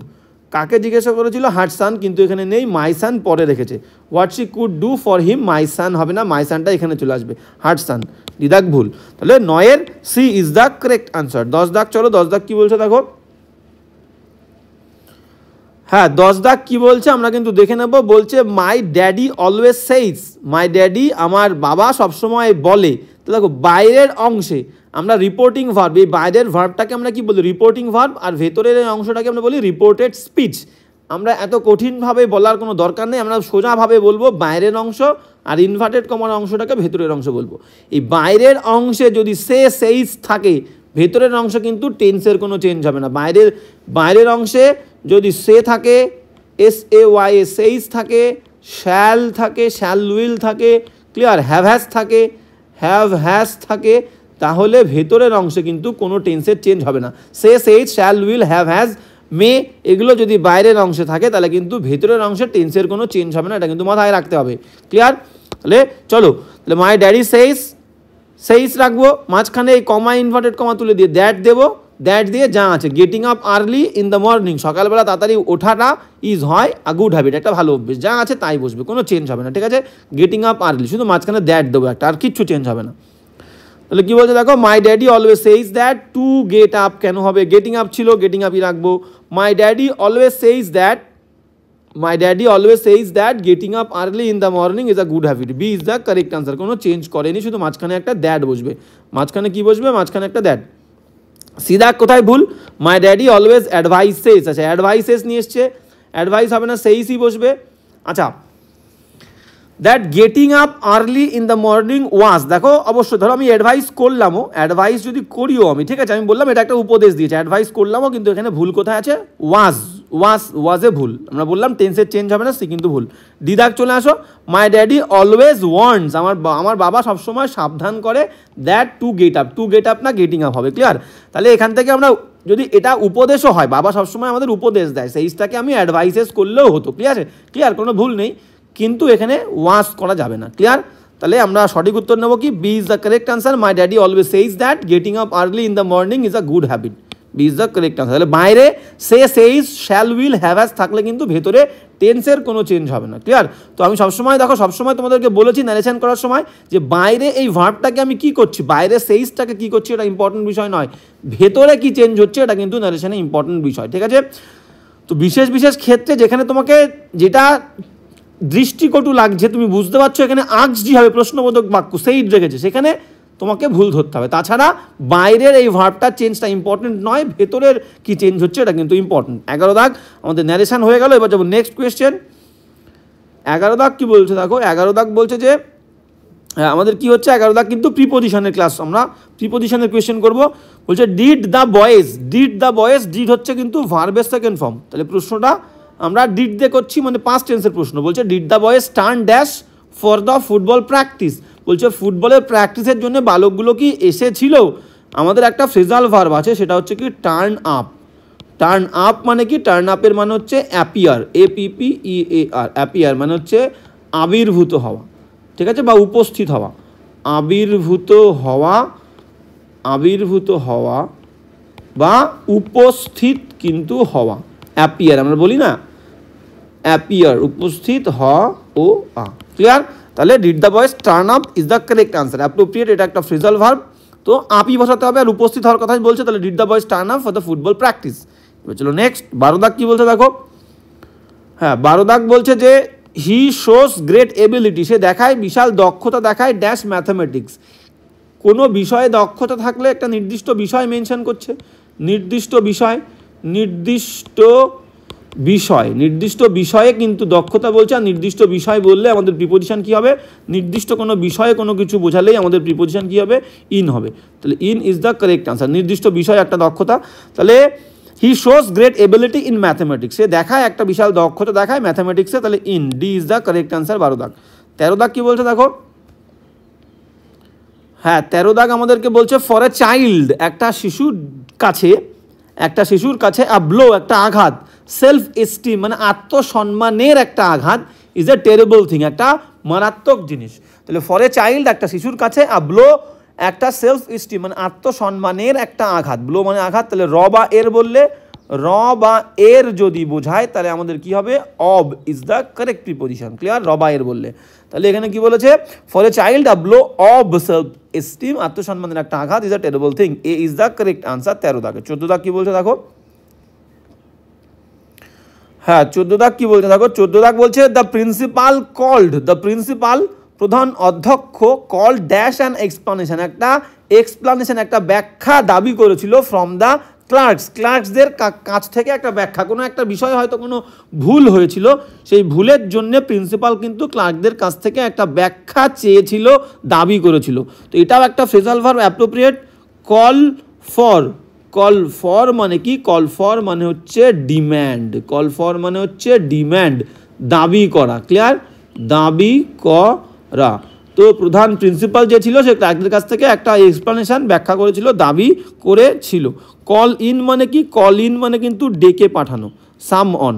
কাকে জিজ্ঞাসা করেছিল, হার সান, কিন্তু এখানে নেই, মাই সান পরে রেখেছে, what she could do for him, my son হবে না, মাই সানটা এখানে চলে আসবে, হার সান, ডি দাগ ভুল, তাহলে 9-এর C is the correct answer. 10 দাগ চলো, 10 দাগ কি বলছে দেখো, হ্যাঁ 10 দাগ কি বলছে আমরা কিন্তু দেখে নেব, বলছে মাই ড্যাডি অলওয়েজ সেইজ, মাই ড্যাডি আমার বাবা সবসময় বলে, তো দেখো বাইরের অংশে আমরা রিপোর্টিং ভার্ব, এই বাইরের ভার্বটাকে আমরা কি বলি, রিপোর্টিং ভার্ব, আর ভেতরের অংশটাকে আমরা বলি রিপোর্টেড স্পিচ। আমরা এত কঠিনভাবে বলার কোনো দরকার নেই, আমরা সোজাভাবে বলবো বাইরের অংশ, আর ইনভার্টেড কমার অংশটাকে ভেতরের অংশ বলবো। এই বাইরের অংশে যদি সেইজ থাকে, ভেতরের অংশ কিন্তু টেন্সের কোনো চেঞ্জ হবে না। বাইরের অংশে যদি সে থাকে, SAY সেইজ থাকে, শ্যাল থাকে, শ্যাল উইল থাকে, ক্লিয়ার, হ্যাভ হ্যাজ থাকে, তাহলে ভেতরের অংশে কিন্তু কোনো টেন্সের চেঞ্জ হবে না। Says, shall will, have has, may, এগুলো যদি বাইরের অংশে থাকে তাহলে কিন্তু ভেতরের অংশে টেন্সের কোনো চেঞ্জ হবে না, এটা কিন্তু মাথায় রাখতে হবে, ক্লিয়ার। তাহলে চলো, তাহলে মাই ড্যাডি সেইজ রাখবো, মাঝখানে এই কমা ইনভার্টেড কমা তুলে দিয়ে দ্যাট দেবো, দ্যাট দিয়ে যা আছে, getting up early in the morning, সকালবেলা তাড়াতাড়ি ওঠাটা ইজ হয় আ গুড হ্যাবিট, একটা ভালো অভ্যেস, যা আছে তাই বসবে, কোনো চেঞ্জ হবে না, ঠিক আছে, গেটিং আপ আর্লি, শুধু মাঝখানে দ্যাট দেবো একটা, আর কিচ্ছু চেঞ্জ হবে না। তাহলে কী বলছে দেখো, my daddy always says that to get up, কেন হবে, গেটিং আপ ছিল, গেটিং আপই রাখবো। My daddy always says that getting up early in the morning is a good habit, B is the correct answer, কোনো change করেনি, শুধু মাঝখানে একটা দ্যাট বসবে, মাঝখানে কি বসবে, মাঝখানে একটা দ্যাট। সিধা কোথায় ভুল, মাই ড্যাডি অলওয়েজ অ্যাডভাইসেস, আচ্ছা অ্যাডভাইসেস নিয়ে এসছে, অ্যাডভাইস হবে না, সেইসই বসবে। আচ্ছা, that getting up early in the morning was, দেখো অবশ্যই ধরো আমি অ্যাডভাইস করলামও, অ্যাডভাইস যদি করিও আমি, ঠিক আছে, আমি বললাম এটা একটা উপদেশ দিয়েছে, অ্যাডভাইস করলামও, কিন্তু এখানে ভুল কোথায় আছে, ওয়াজে ভুল, আমরা বললাম টেন্সের চেঞ্জ হবে না, সে কিন্তু ভুল। দিদাক চলে আসো, মাই ড্যাডি অলওয়েজ ওয়ার্নস, আমার বাবা সবসময় সাবধান করে, দ্যাট টু গেট আপ না গেটিং আপ হবে, ক্লিয়ার। তাহলে এখান থেকে আমরা যদি এটা উপদেশও হয়, বাবা সবসময় আমাদের উপদেশ দেয়, সেইটাকে আমি অ্যাডভাইসেস করলেও হতো, ক্লিয়ার, কোনো ভুল নেই, কিন্তু এখানে ওয়াজ করা যাবে না, ক্লিয়ার। তাহলে আমরা সঠিক উত্তর নেব কি, B is the correct answer, my daddy always says that getting up early in the morning is a good habit, B is the correct answer. তাহলে বাইরে says, shall will, have has থাকলে কিন্তু ভেতরে টেন্সের কোনো চেঞ্জ হবে না, clear. তো আমি সবসময় দেখো, সবসময় তোমাদেরকে বলেছি ন্যারেশন করার সময়, যে বাইরে এই ভার্বটাকে আমি কি করছি, বাইরে সেইজটাকে কি করছি, এটা ইম্পর্টেন্ট বিষয় নয়, ভেতরে কি চেঞ্জ হচ্ছে এটা কিন্তু ন্যারেশনে ইম্পর্টেন্ট বিষয়, ঠিক আছে। তো বিশেষ ক্ষেত্রে যেখানে তোমাকে যেটা দৃষ্টিকটু লাগছে, তুমি বুঝতে পারছো এখানে আস্কড হবে, প্রশ্নবোধক বাক্য, সেইড রেখেছে, সেখানে তোমাকে ভুল ধরতে হবে। তাছাড়া বাইরের এই ভার্বটার চেঞ্জটা ইম্পর্টেন্ট নয়, ভেতরের কি চেঞ্জ হচ্ছে এটা কিন্তু ইম্পর্টেন্ট। 11 দাগ আমাদের ন্যারেশন হয়ে গেল, এবার যাবো নেক্সট কোয়েশ্চেন। 11 দাগ কি বলছে দেখো, 11 দাগ বলছে যে আমাদের কি হচ্ছে, 11 দাগ কিন্তু প্রিপোজিশনের ক্লাস, আমরা প্রিপোজিশনের কোয়েশ্চেন করবো। বলছে ডিড দ্য বয়েজ, ডিড হচ্ছে কিন্তু ভার্বের সেকেন্ড ফর্ম, তাহলে প্রশ্নটা আমরা ডিড দিয়ে করছি, মানে পাস্ট টেন্সের প্রশ্ন। বলছে did the boys turn dash for the football practice, বলছে ফুটবলের প্র্যাকটিসের জন্য বালকগুলো কি এসেছিল। আমাদের একটা ফ্রেজাল ভার্ব আছে, সেটা হচ্ছে কি টার্ন আপ মানে কি, টার্ন আপের মানে হচ্ছে অ্যাপিয়ার, APPEAR, অ্যাপিয়ার মানে হচ্ছে আবির্ভূত হওয়া, ঠিক আছে, বা উপস্থিত হওয়া, আবির্ভূত হওয়া, আবির্ভূত হওয়া বা উপস্থিত কিন্তু হওয়া, অ্যাপিয়ার আমরা বলি না, অ্যাপিয়ার উপস্থিত হওয়া ও ক্লিয়ার। তাহলে did the boys turn up is the correct answer. Appropriate এটা একটা ফ্রেজাল ভার্ব, তো আপই বসাতে হবে আর উপস্থিত হওয়ার কথাই বলছে, তাহলে did the boys turn up for the football practice. এবার চলো নেক্সট 12 দাগ কী বলছে দেখো। হ্যাঁ 12 দাগ বলছে যে হি শোস গ্রেট এবিলিটি, সে দেখায় বিশাল দক্ষতা দেখায় ড্যাশ ম্যাথামেটিক্স। কোনো বিষয়ে দক্ষতা থাকলে একটা নির্দিষ্ট বিষয় মেনশন করছে, নির্দিষ্ট বিষয়, নির্দিষ্ট বিষয়, নির্দিষ্ট বিষয়ে কিন্তু দক্ষতা বলছে, আর নির্দিষ্ট বিষয় বললে আমাদের প্রিপোজিশন কী হবে, নির্দিষ্ট কোনো বিষয়ে কোনো কিছু বোঝালেই আমাদের প্রিপোজিশন কী হবে, ইন হবে। তাহলে in is the correct answer. নির্দিষ্ট বিষয় একটা দক্ষতা, তাহলে he shows great ability in mathematics, সে দেখায় একটা বিশাল দক্ষতা দেখায় ম্যাথামেটিক্সে, তাহলে in, D is the correct answer 12 দাগ। 13 দাগ কী বলছে দেখো। হ্যাঁ 13 দাগ আমাদেরকে বলছে ফর এ চাইল্ড, একটা শিশুর কাছে আ ব্লো একটা আঘাত, সেলফ এস্টিম মানে আত্মসম্মানের একটা আঘাত, ইজ এ টেরেবল থিং একটা মারাত্মক জিনিস। তাহলে ফর এ চাইল্ড একটা শিশুর কাছে আ ব্লো একটা সেলফ এস্টিম মানে আত্মসম্মানের একটা আঘাত, ব্লো মানে আঘাত, তাহলে র বা এর বললে, র বা এর যদি বোঝায় তাহলে আমাদের কি হবে, of is the correct preposition. Clear, র বা এর বললে। তাহলে এখানে কি বলেছে, for a child a blow of self esteem, আত্মসম্মানের একটা আঘাত, is a terrible thing, A is the correct answer 13 দাগে। 14 দাগ কি বলছে দেখো। হ্যাঁ 14 দাগ কি বলছে দেখো। 14 দাগ বলছে the principal called, the principal প্রধান অধ্যক্ষ, কল ড্যাশ অ্যান এক্সপ্লানেশন একটা এক্সপ্লানেশন একটা ব্যাখ্যা দাবি করেছিল ফ্রম দ্য ক্লার্কসদের কাছ থেকে একটা ব্যাখ্যা, কোনো একটা বিষয় হয়তো কোনো ভুল হয়েছিল, সেই ভুলের জন্য প্রিন্সিপাল কিন্তু ক্লার্কদের কাছ থেকে একটা ব্যাখ্যা চেয়েছিল, দাবি করেছিল। তো এটাও একটা phrasal verb appropriate. Call for মানে কি, কল ফর মানে হচ্ছে ডিম্যান্ড, কল ফর মানে হচ্ছে ডিম্যান্ড, দাবি করা। ক্লিয়ার, দাবি করা। তো প্রধান প্রিন্সিপাল যে ছিল সে ক্লার্কদের কাছ থেকে একটা এক্সপ্লানেশন ব্যাখ্যা করেছিল, দাবি করেছিল। কল ইন মানে কি, কল ইন মানে কিন্তু ডেকে পাঠানো, সাম অন,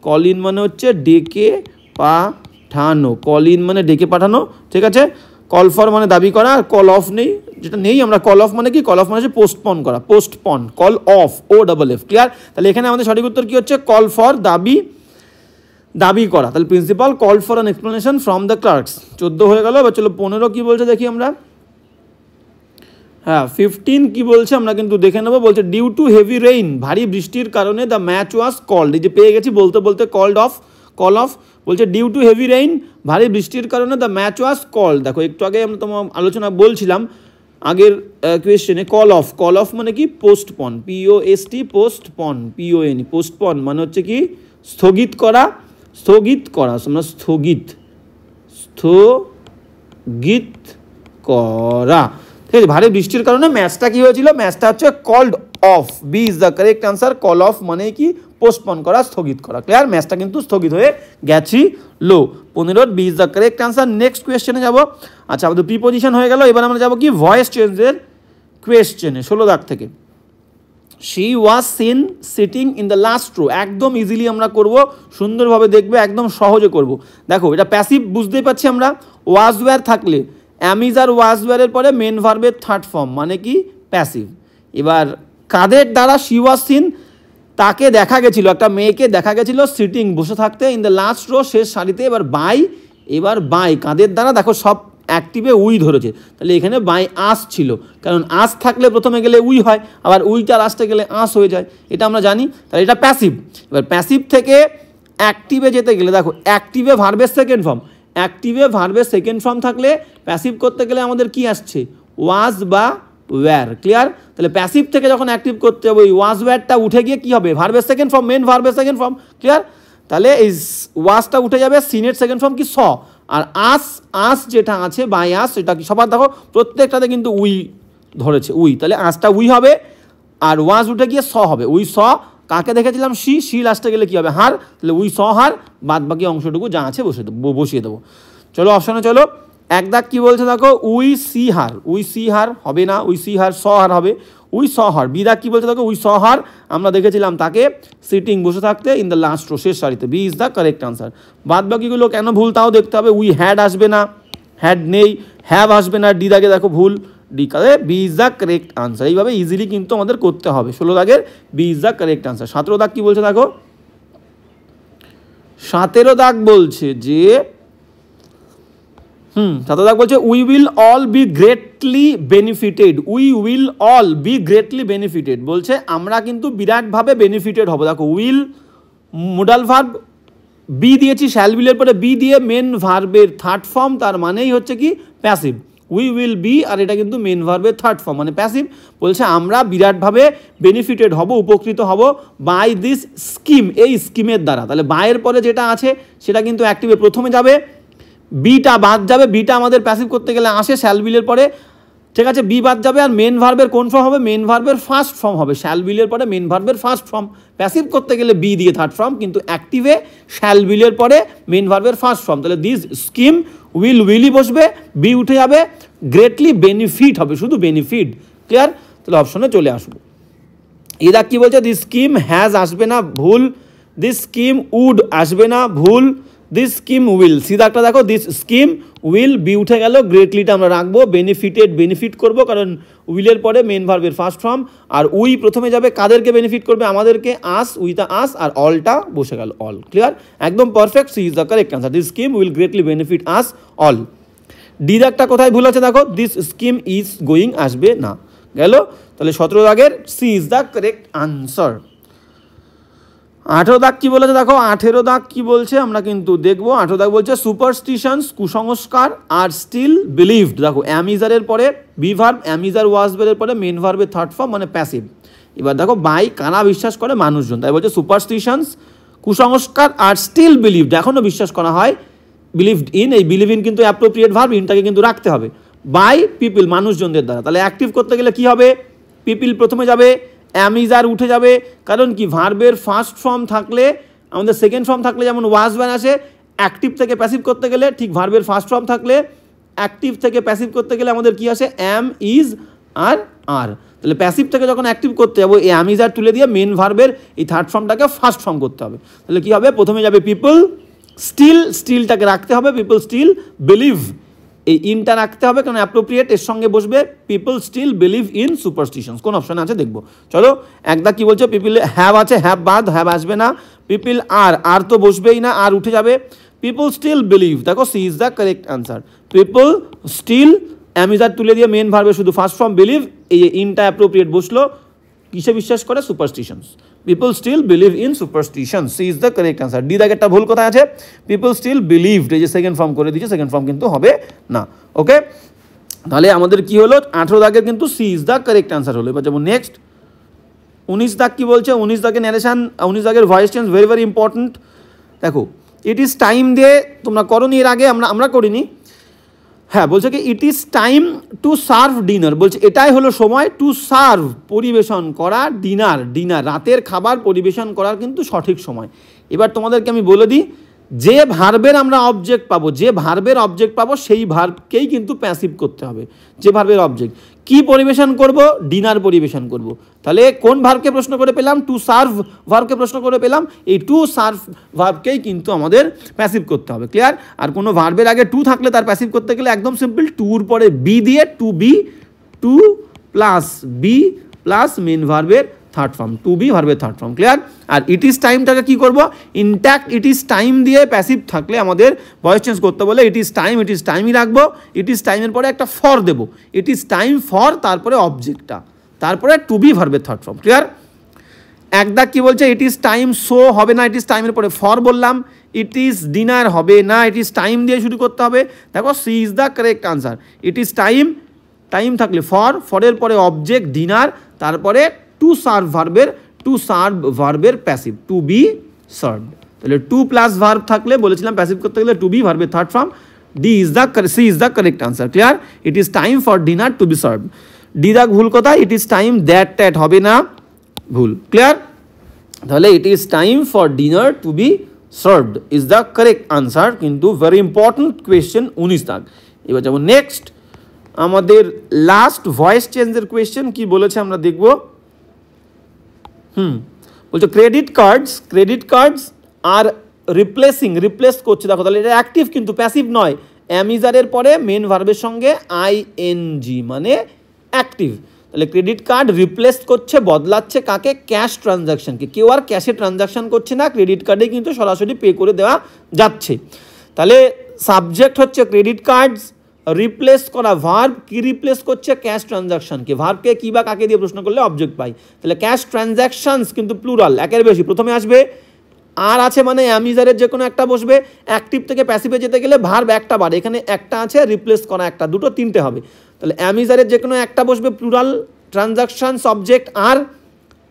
কল ইন মানে হচ্ছে ডেকে পাঠানো, কল ইন মানে ডেকে পাঠানো, ঠিক আছে। কল ফর মানে দাবি করা, কল অফ নেই, যেটা নেই আমরা, কল অফ মানে কি, কল অফ মানে হচ্ছে পোস্টপন করা, postpone, call off, O double F. Clear, তাহলে এখানে আমাদের সঠিক উত্তর কি হচ্ছে, কল ফর দাবি করা। তাহলে principal call for an explanation from the clerks. 14 হয়ে গেল। এবার চলো 15 কি বলছে দেখি আমরা। হ্যাঁ 15 কি বলছে আমরা কিন্তু দেখে নেবো। বলছে ডিউ টু হেভি রেইন, ভারী বৃষ্টির কারণে দ্য ম্যাচ ওয়াজ কল্ড, এই যে পেয়ে গেছি বলতে বলতে, কল অফ বলছে ডিউ টু হেভি রেইন, ভারী বৃষ্টির কারণে দ্য ম্যাচ ওয়াজ কল্ড। দেখো একটু আগে আমরা তোমার আলোচনা বলছিলাম আগের কোয়েশ্চেনে, কল অফ মানে কি, postpone, POST postpone, PON postpone মানে হচ্ছে কি স্থগিত করা, আমরা স্থগিত করা, ঠিক আছে। ভারী বৃষ্টির কারণে ম্যাচটা কি হয়েছিল, ম্যাচটা হচ্ছে called off, B is the correct answer. Call off মানে কি, পোস্টপন করা, স্থগিত করা। ক্লিয়ার, ম্যাচটা কিন্তু স্থগিত হয়ে গেছিল। 15 B is the correct answer. Next কোয়েশ্চেনে যাবো। আচ্ছা আমাদের প্রিপোজিশন হয়ে গেল, এবার আমরা যাবো কি ভয়েস চেঞ্জের কোয়েশ্চেনে 16 দাগ থেকে। She was seen sitting in the last row, একদম ইজিলি আমরা করব, সুন্দরভাবে দেখবে, একদম সহজে করব। দেখো এটা প্যাসিভ বুঝতেই পারছি আমরা, ওয়াজ ওয়্যার থাকলে অ্যামিজ আর ওয়াজ ওয়্যারের পরে মেন ভার্বের থার্ড ফর্ম মানে কি প্যাসিভ। এবার কাদের দ্বারা, শি ওয়াজ সিন তাকে দেখা গেছিল, একটা মেয়েকে দেখা গেছিল সিটিং বসে থাকতে ইন দ্য লাস্ট রো শেষ সারিতে। এবার বাই কাদের দ্বারা, দেখো সব অ্যাক্টিভে উই ধরেছে, তাহলে এখানে বাই আস ছিল, কারণ আস থাকলে প্রথমে গেলে উই হয়, আবার উইটা লাস্টে গেলে আস হয়ে যায়, এটা আমরা জানি। তাহলে এটা প্যাসিভ। এবার প্যাসিভ থেকে অ্যাক্টিভে যেতে গেলে দেখো অ্যাক্টিভে ভার্বের সেকেন্ড ফর্ম থাকলে প্যাসিভ করতে গেলে আমাদের কি আসছে, ওয়াজ বা ওয়্যার। ক্লিয়ার, তাহলে প্যাসিভ থেকে যখন অ্যাক্টিভ করতে হবে ওই ওয়াজ ওয়্যারটা উঠে গিয়ে কি হবে, ভার্বের সেকেন্ড ফর্ম, মেন ভার্বের সেকেন্ড ফর্ম। ক্লিয়ার, তাহলে এই ওয়াজটা উঠে যাবে, সিনের সেকেন্ড ফর্ম কি স, আর আস যেটা আছে বাই আস সেটা কি, সবার দেখো প্রত্যেকটাতে কিন্তু উই ধরেছে, উই, তাহলে আসটা উই হবে, আর ওয়াজ উঠে গিয়ে স হবে, উই স। কাকে দেখেছিলাম, শি লাস্টে গেলে কি হবে, হার, তাহলে উই স হার, বাদ বাকি অংশটুকু যা আছে বসিয়ে দেবো। চলো অপশানে চলো। 1 দাগ কি বলছে দেখো, উই সি হার হবে না, উই সি হার, স হার হবে, উই স হার। বি দাগ কি বলছে দেখো, উই স হার আমরা দেখেছিলাম তাকে সিটিং বসে থাকতে ইন দ্য লাস্ট রো শেষ সারিতে, B is the correct answer. বাদ বাকিগুলো কেন ভুল তাও দেখতে হবে। উই হ্যাড আসবে না, হ্যাড নেই, হ্যাভ আসবে না, ডি দাগে দেখো ভুল, ডি কালে B is the correct answer. এইভাবে ইজিলি কিন্তু আমাদের করতে হবে। 16 দাগের B is the correct answer. 17 দাগ কি বলছে দেখো, 17 দাগ বলছে যে 17 দাগ বলছে we will all B greatly benefited. We will all B greatly benefited বলছে আমরা কিন্তু বিরাটভাবে বেনিফিটেড হব। দেখো উইল মোডাল ভার্ব, বি দিয়েছি শ্যাল উইলের পরে বি দিয়ে মেন ভার্বের থার্ড ফর্ম, তার মানেই হচ্ছে কি প্যাসিভ। উই উইল বি আর এটা কিন্তু মেন ভার্বের থার্ড ফর্ম মানে প্যাসিভ। বলছে আমরা বিরাটভাবে বেনিফিটেড হব, উপকৃত হব বাই দিস স্কিম, এই স্কিমের দ্বারা। তাহলে বাইয়ের পরে যেটা আছে সেটা কিন্তু অ্যাক্টিভে প্রথমে যাবে, বিটা বাদ যাবে, বিটা আমাদের প্যাসিভ করতে গেলে আসে শ্যাল উইলের পরে, ঠিক আছে, বি বাদ যাবে আর মেন ভার্বের কোন ফর্ম হবে, মেন ভার্বের ফার্স্ট ফর্ম হবে। শ্যাল উইলের পরে মেন ভার্বের ফার্স্ট ফর্ম, প্যাসিভ করতে গেলে বি দিয়ে থার্ড ফর্ম, কিন্তু অ্যাক্টিভে শ্যাল উইলের পরে মেন ভার্বের ফার্স্ট ফর্ম। তাহলে দিস স্কিম উইলি বসবে, বি উঠে যাবে, গ্রেটলি বেনিফিট হবে, শুধু বেনিফিট। ক্লিয়ার? তাহলে অপশনে চলে আসবো। এরা কি বলছে, দিস স্কিম হ্যাজ আসবে না, ভুল। দিস স্কিম উড আসবে না, ভুল। দিস স্কিম উইল, সিধা একটা দেখো, দিস স্কিম উইল, বি উঠে গেল, গ্রেটলিটা আমরা রাখবো, বেনিফিটেড বেনিফিট করবো কারণ উইলের পরে মেন ভার্বের ফার্স্ট ফর্ম, আর উই প্রথমে যাবে, কাদেরকে বেনিফিট করবে, আমাদেরকে, আস, উইথ আস, আর অলটা বসে গেল, অল। ক্লিয়ার? একদম perfect, C is the correct answer. This scheme will greatly benefit us all. D দাগটা কোথায় ভুল আছে দেখো, দিস স্কিম ইজ গোয়িং আসবে না, গেল। তাহলে 17 দাগের C is the correct answer. 18 দাগ কি বলেছে দেখো, 18 দাগ কি বলছে আমরা কিন্তু দেখবো। 18 দাগ বলছে সুপারস্টিশনস, কুসংস্কার, আর স্টিল বিলিভড। দেখো অ্যামিজারের পরে বি ভার্ব, অ্যামিজার ওয়াজবের পরে মেন ভার্বের থার্ড ফর্ম মানে প্যাসিভ। এবার দেখো বাই কারা বিশ্বাস করে, মানুষজন। তাই বলছে সুপারস্টিশনস, কুসংস্কার, আর স্টিল বিলিভড, এখনও বিশ্বাস করা হয়, বিলিভড ইন, এই বিলিভ ইন কিন্তু অ্যাপ্রোপ্রিয়েট ভার্ব, ইনটাকে কিন্তু রাখতে হবে, বাই পিপল, মানুষজনদের দ্বারা। তাহলে অ্যাক্টিভ করতে গেলে কি হবে, পিপল প্রথমে যাবে, অ্যামিজার উঠে যাবে, কারণ কি ভার্বের ফার্স্ট ফর্ম থাকলে, আমাদের সেকেন্ড ফর্ম থাকলে যেমন ওয়াজ ব্যান আসে, অ্যাক্টিভ থেকে প্যাসিভ করতে গেলে ঠিক ভার্বের ফার্স্ট ফর্ম থাকলে অ্যাক্টিভ থেকে প্যাসিভ করতে গেলে আমাদের কি আসে, অ্যাম, ইজ, আর আর। তাহলে প্যাসিভ থেকে যখন অ্যাক্টিভ করতে যাবো, এই অ্যামিজার তুলে দিয়ে মেন ভার্বের এই থার্ড ফর্মটাকে ফার্স্ট ফর্ম করতে হবে। তাহলে কি হবে, প্রথমে যাবে পিপল, স্টিলটাকে রাখতে হবে, পিপল স্টিল বিলিভ, এই ইনটা রাখতে হবে কারণ অ্যাপ্রোপ্রিয়েট, এর সঙ্গে বসবে people still believe in superstitions. কোন অপশন আছে দেখবো, চলো। একদা কি বলছে, পিপল হ্যাভ আছে, হ্যাভ বাদ, হ্যাভ আসবে না, পিপল আর তো বসবেই না, আর উঠে যাবে, পিপল স্টিল বিলিভ, দেখো C is the correct answer. People still, অ্যামিজার তুলে দিয়ে মেন ভার্বে শুধু ফার্স্ট ফর্ম বিলিভ, এই ইনটা অ্যাপ্রোপ্রিয়েট বসলো, কিসে বিশ্বাস করে, superstitions. People still believe in superstition, C is the correct answer. D দাগেরটা ভুল কোথায় আছে, পিপল স্টিল বিলিভড, এই যে সেকেন্ড ফর্ম করে দিয়েছে, সেকেন্ড ফর্ম কিন্তু হবে না। ওকে, তাহলে আমাদের কি হলো, 18 দাগের কিন্তু C is the correct answer হলো। এবার যেমন নেক্সট 19 দাগ কি বলছে, 19 দাগের ন্যারেশন, 19 দাগের voice change very very important. দেখো ইট ইজ টাইম দিয়ে তোমরা করনি, এর আগে আমরা করিনি। হ্যাঁ, বলছে কি ইট is time to serve dinner, বলছে এটাই হলো সময়, টু সার্ভ পরিবেশন করা, ডিনার রাতের খাবার পরিবেশন করার কিন্তু সঠিক সময়। এবার তোমাদেরকে আমি বলে দিই, যে ভার্বের আমরা অবজেক্ট পাবো, সেই ভার্বকেই কিন্তু প্যাসিভ করতে হবে। যে ভার্বের অবজেক্ট কি পরিবেশন করব, ডিনার পরিবেশন করব। তাহলে কোন ভার্বকে প্রশ্ন করে পেলাম, টু সার্ভ ভার্বকে প্রশ্ন করে পেলাম, এই টু সার্ভ ভার্বকেই কিন্তু আমাদের প্যাসিভ করতে হবে। ক্লিয়ার? আর কোনো ভার্বের আগে টু থাকলে তার প্যাসিভ করতে গেলে একদম সিম্পল, টুর পরে বি দিয়ে, to plus be plus main ভার্বের থার্ড ফর্ম, টু বি ভার্বের থার্ড ফর্ম। ক্লিয়ার? আর ইট ইজ টাইমটাকে কি করব, ইনট্যাক্ট ইট ইজ টাইম দিয়ে প্যাসিভ থাকলে আমাদের ভয়েস চেঞ্জ করতে বলে ইট ইজ টাইমই রাখবো, ইট ইজ টাইমের পরে একটা ফর দেবো, ইট ইজ টাইম ফর, তারপরে অবজেক্টটা, তারপরে টু বি ভার্বের থার্ড ফর্ম। ক্লিয়ার? একদা কি বলছে, ইট ইজ টাইম সো হবে না, ইট ইজ টাইমের পরে ফর বললাম, ইট ইজ ডিনার হবে না, ইট ইজ টাইম দিয়ে শুরু করতে হবে। দেখো C is the correct answer. It is time থাকলে ফরের পরে অবজেক্ট ডিনার, তারপরে টু সার্ভ ভার্বের প্যাসিভ, টু বি সার্ভ। তাহলে টু প্লাস ভার্ব থাকলে বলেছিলাম প্যাসিভ করতে গেলে টু বি ভার্বের third form, C is the correct answer. Clear? It is time for dinner to be serve. D দাগ ভুল কোথায়, ইট ইজ টাইম দ্যাট হবে না, ভুল। ক্লিয়ার? তাহলে it is time for dinner to be served is the correct answer, কিন্তু very important question 19 দাগ। এবার যেমন নেক্সট আমাদের লাস্ট ভয়েস চেঞ্জের কোয়েশ্চেন কি বলেছে আমরা দেখব। বলছে ক্রেডিট কার্ডস আর রিপ্লেস করছে। দেখো তাহলে এটা অ্যাক্টিভ কিন্তু প্যাসিভ নয়, অ্যামিজারের পরে মেন ভার্বের সঙ্গে আইএনজি মানে অ্যাক্টিভ। তাহলে ক্রেডিট কার্ড রিপ্লেস করছে, বদলাচ্ছে কাকে? ক্যাশ ট্রানজ্যাকশনকে। কেউ আর ক্যাশে ট্রানজ্যাকশন করছে না, ক্রেডিট কার্ডে কিন্তু সরাসরি পে করে দেওয়া যাচ্ছে। তাহলে সাবজেক্ট হচ্ছে ক্রেডিট কার্ডস, রিপ্লেস করা ভার্ব, কি রিপ্লেস করছে? ক্যাশ ট্রানজ্যাকশনকে। ভার্বকে কী বা কাকে দিয়ে প্রশ্ন করলে অবজেক্ট পাই। তাহলে ক্যাশ ট্রানজ্যাকশনস কিন্তু প্লুরাল, একের বেশি। প্রথমে আসবে আর আছে মানে অ্যামিজারের যে কোনো একটা বসবে। অ্যাক্টিভ থেকে প্যাসিভে যেতে গেলে ভার্ব একটা বাড়ে, এখানে একটা আছে, রিপ্লেস করা একটা, দুটো তিনটে হবে। তাহলে অ্যামিজারের যে কোনো একটা বসবে প্লুরাল, ট্রানজ্যাকশন সাবজেক্ট, আর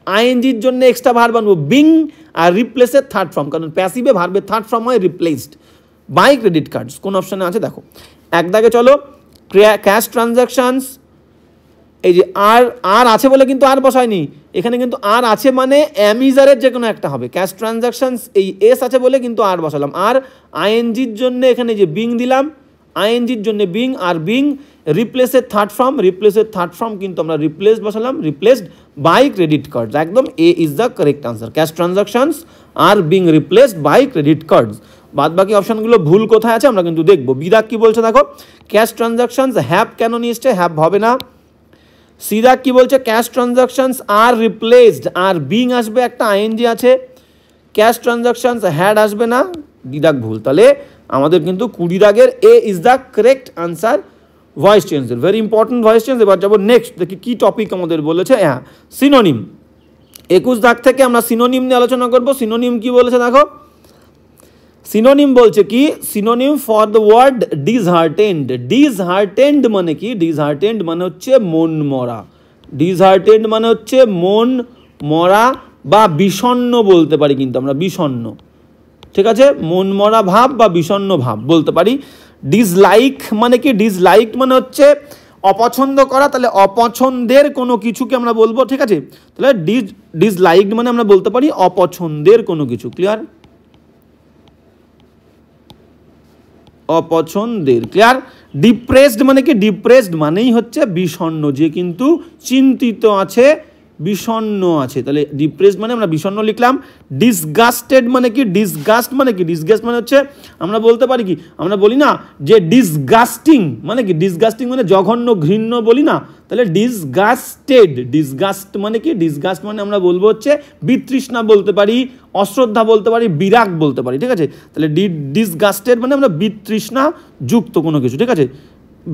আইএনজির জন্য এক্সট্রা ভার্ব আনবো বিং, আর রিপ্লেসের থার্ড ফর্ম, কারণ প্যাসিভে ভার্বের থার্ড ফর্ম হয় রিপ্লেসড বাই ক্রেডিট কার্ডস। কোন অপশানে আছে দেখো, এক দাগে চলো। ক্যাশ ট্রানজ্যাকশনস, এই যে আর আছে বলে কিন্তু আর বসায়নি, এখানে কিন্তু আর আছে মানে অ্যামিজারের যে কোনো একটা হবে। ক্যাশ ট্রানজ্যাকশনস, এই এস আছে বলে কিন্তু আর বসালাম। আর আইএনজির জন্য এখানে যে বিং দিলাম, আইএনজির জন্য বিং, আর বিং রিপ্লেসের থার্ড ফর্ম, রিপ্লেসের থার্ড ফর্ম কিন্তু আমরা রিপ্লেসড বসালাম, রিপ্লেসড বাই ক্রেডিট কার্ডস। একদম A is the correct answer. Cash transactions আর being replaced by credit cards. বাদ বাকি অপশানগুলো ভুল কোথায় আছে আমরা কিন্তু দেখবো। বিদাক কি বলছে দেখো, ক্যাশ ট্রানজ্যাকশনস হ্যাভ কেন নিয়ে এসছে? হ্যাভ হবে না। সিদাক কি বলছে? Cash transactions are replaced, are being আসবে, একটা আইএনজি আছে। ক্যাশ ট্রানজ্যাকশনস হ্যাড আসবে না, দিদাক ভুল। তাহলে আমাদের কিন্তু 20 দাগের A is the correct answer voice চেঞ্জের। Very important voice change. এবার যাবো নেক্সট, দেখি কী টপিক আমাদের বলেছে। হ্যাঁ, সিনোনিম। 21 দাগ থেকে আমরা সিনোনিম নিয়ে আলোচনা করবো। সিনোনিম কি বলেছে দেখো, সিনোনিম বলছে কি, synonym for the word disheartened. Disheartened মানে কি? ডিসহার্টেন্ড মানে হচ্ছে মন মরা। ডিসহার্টেন্ড মানে হচ্ছে মন মরা বা বিষণ্ণ বলতে পারি কিন্তু আমরা, বিষণ্ণ, ঠিক আছে? মন মরা ভাব বা বিষণ্ণ ভাব বলতে পারি। ডিসলাইক মানে কি? ডিসলাইক মানে হচ্ছে অপছন্দ করা, তাহলে অপছন্দের কোনো কিছুকে আমরা বলবো, ঠিক আছে? তাহলে ডিসলাইক মানে আমরা বলতে পারি অপছন্দের কোনো কিছু। ক্লিয়ার? অপছন্দের। ক্লিয়ার? ডিপ্রেসড মানে কি? ডিপ্রেসড মানেই হচ্ছে বিষণ্ণ, যে কিন্তু চিন্তিত আছে, বিষণ্ণ আছে। তাহলে ডিপ্রেসড মানে আমরা বিষণ্ণ লিখলাম। ডিসগাস্টেড মানে কি? ডিসগাস্ট মানে কি? ডিসগাস্ট মানে হচ্ছে আমরা বলতে পারি কি, আমরা বলি না যে ডিসগাস্টিং মানে কি? ডিসগাস্টিং মানে জঘন্য, ঘৃণ্য বলি না? তাহলে ডিসগাস্টেড। ডিসগাস্ট মানে কি? ডিসগাস্ট মানে আমরা বলবো হচ্ছে বিতৃষ্ণা বলতে পারি, অশ্রদ্ধা বলতে পারি, বিরাগ বলতে পারি, ঠিক আছে? তাহলে ডিসগাস্টেড মানে আমরা বিতৃষ্ণা যুক্ত কোনো কিছু, ঠিক আছে?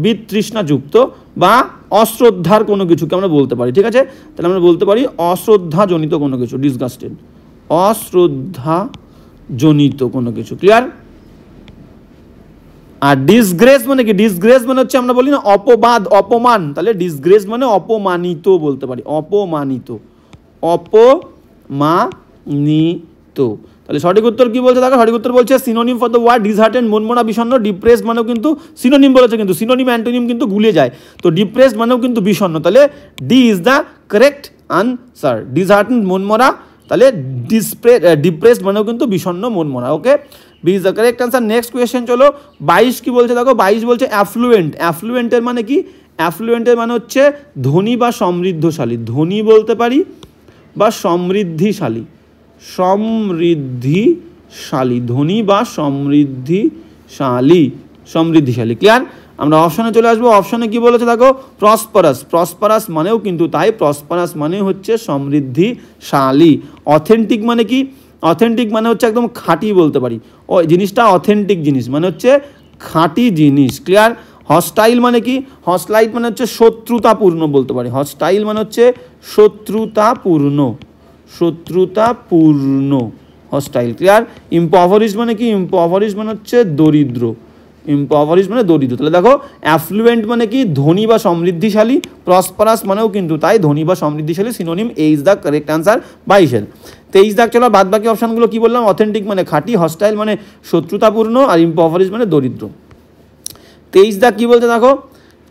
বিতৃষ্ণা যুক্ত বা অশ্রদ্ধার কোনো কিছুকে আমরা বলতে পারি, ঠিক আছে? তাহলে আমরা বলতে পারি অশ্রদ্ধাজনিত কোনো কিছু, ডিসগাস্টেড, অশ্রদ্ধাজনিত কোনো কিছু। ক্লিয়ার? আর ডিসগ্রেস মানে কি? ডিসগ্রেস মানে হচ্ছে আমরা বলি না অপবাদ, অপমান। তাহলে ডিসগ্রেস মানে অপমানিত বলতে পারি, অপমানিত, অপমানিত। তাহলে সঠিক উত্তর কি বলছে দেখো, সঠিক উত্তর বলছে synonym for the word disheartened, মনমরা, বিষণ্ণ। ডিপ্রেসড মানেও কিন্তু সিনোনিম বলেছে, কিন্তু সিনোনিম অ্যান্টোনিম কিন্তু গুলে যায়। তো ডিপ্রেসড মানেও কিন্তু বিষণ্ণ, তাহলে D is the correct answer. Disheartened মনমরা, তাহলে ডিপ্রেসড মানেও কিন্তু বিষণ্ণ, মনমরা। Okay, B is the correct answer. Next question চলো। 22 কি বলছে দেখো, 22 বলছে অ্যাফ্লুয়েন্ট। অ্যাফ্লুয়েন্টের মানে কি? অ্যাফ্লুয়েন্টের মানে হচ্ছে ধনী বা সমৃদ্ধশালী। ধনী বলতে পারি বা সমৃদ্ধিশালী, সমৃদ্ধিশালী, ধনী বা সমৃদ্ধিশালী, সমৃদ্ধিশালী। ক্লিয়ার? আমরা অপশনে চলে আসবো। অপশনে কি বলেছে দেখো, প্রসপারাস। প্রসপারাস মানেও কিন্তু তাই, প্রসপারাস মানে হচ্ছে সমৃদ্ধিশালী। অথেন্টিক মানে কি? অথেন্টিক মানে হচ্ছে একদম খাঁটি বলতে পারি, ও জিনিসটা অথেন্টিক জিনিস মানে হচ্ছে খাঁটি জিনিস। ক্লিয়ার? হস্টাইল মানে কি? হস্টাইল মানে হচ্ছে শত্রুতাপূর্ণ বলতে পারি। হস্টাইল মানে হচ্ছে শত্রুতাপূর্ণ, শত্রুতাপূর্ণ, হস্টাইল। ক্লিয়ার? ইম্পভারিশ মানে কি? ইম্পভারিশ মানে হচ্ছে দরিদ্র, ইম্পভারিশ মানে দরিদ্র। তাহলে দেখো অ্যাফ্লুয়েন্ট মানে কি? ধনী বা সমৃদ্ধিশালী। প্রসপারাস মানেও কিন্তু তাই, ধনী বা সমৃদ্ধিশালী। Synonym A is the correct answer 22-এর। 23 দাগ চলো, বাদ বাকি অপশানগুলো কি বললাম? অথেন্টিক মানে খাঁটি, হস্টাইল মানে শত্রুতাপূর্ণ, আর ইম্পভারিশ মানে দরিদ্র। 23 দাগ কি বলছে দেখো,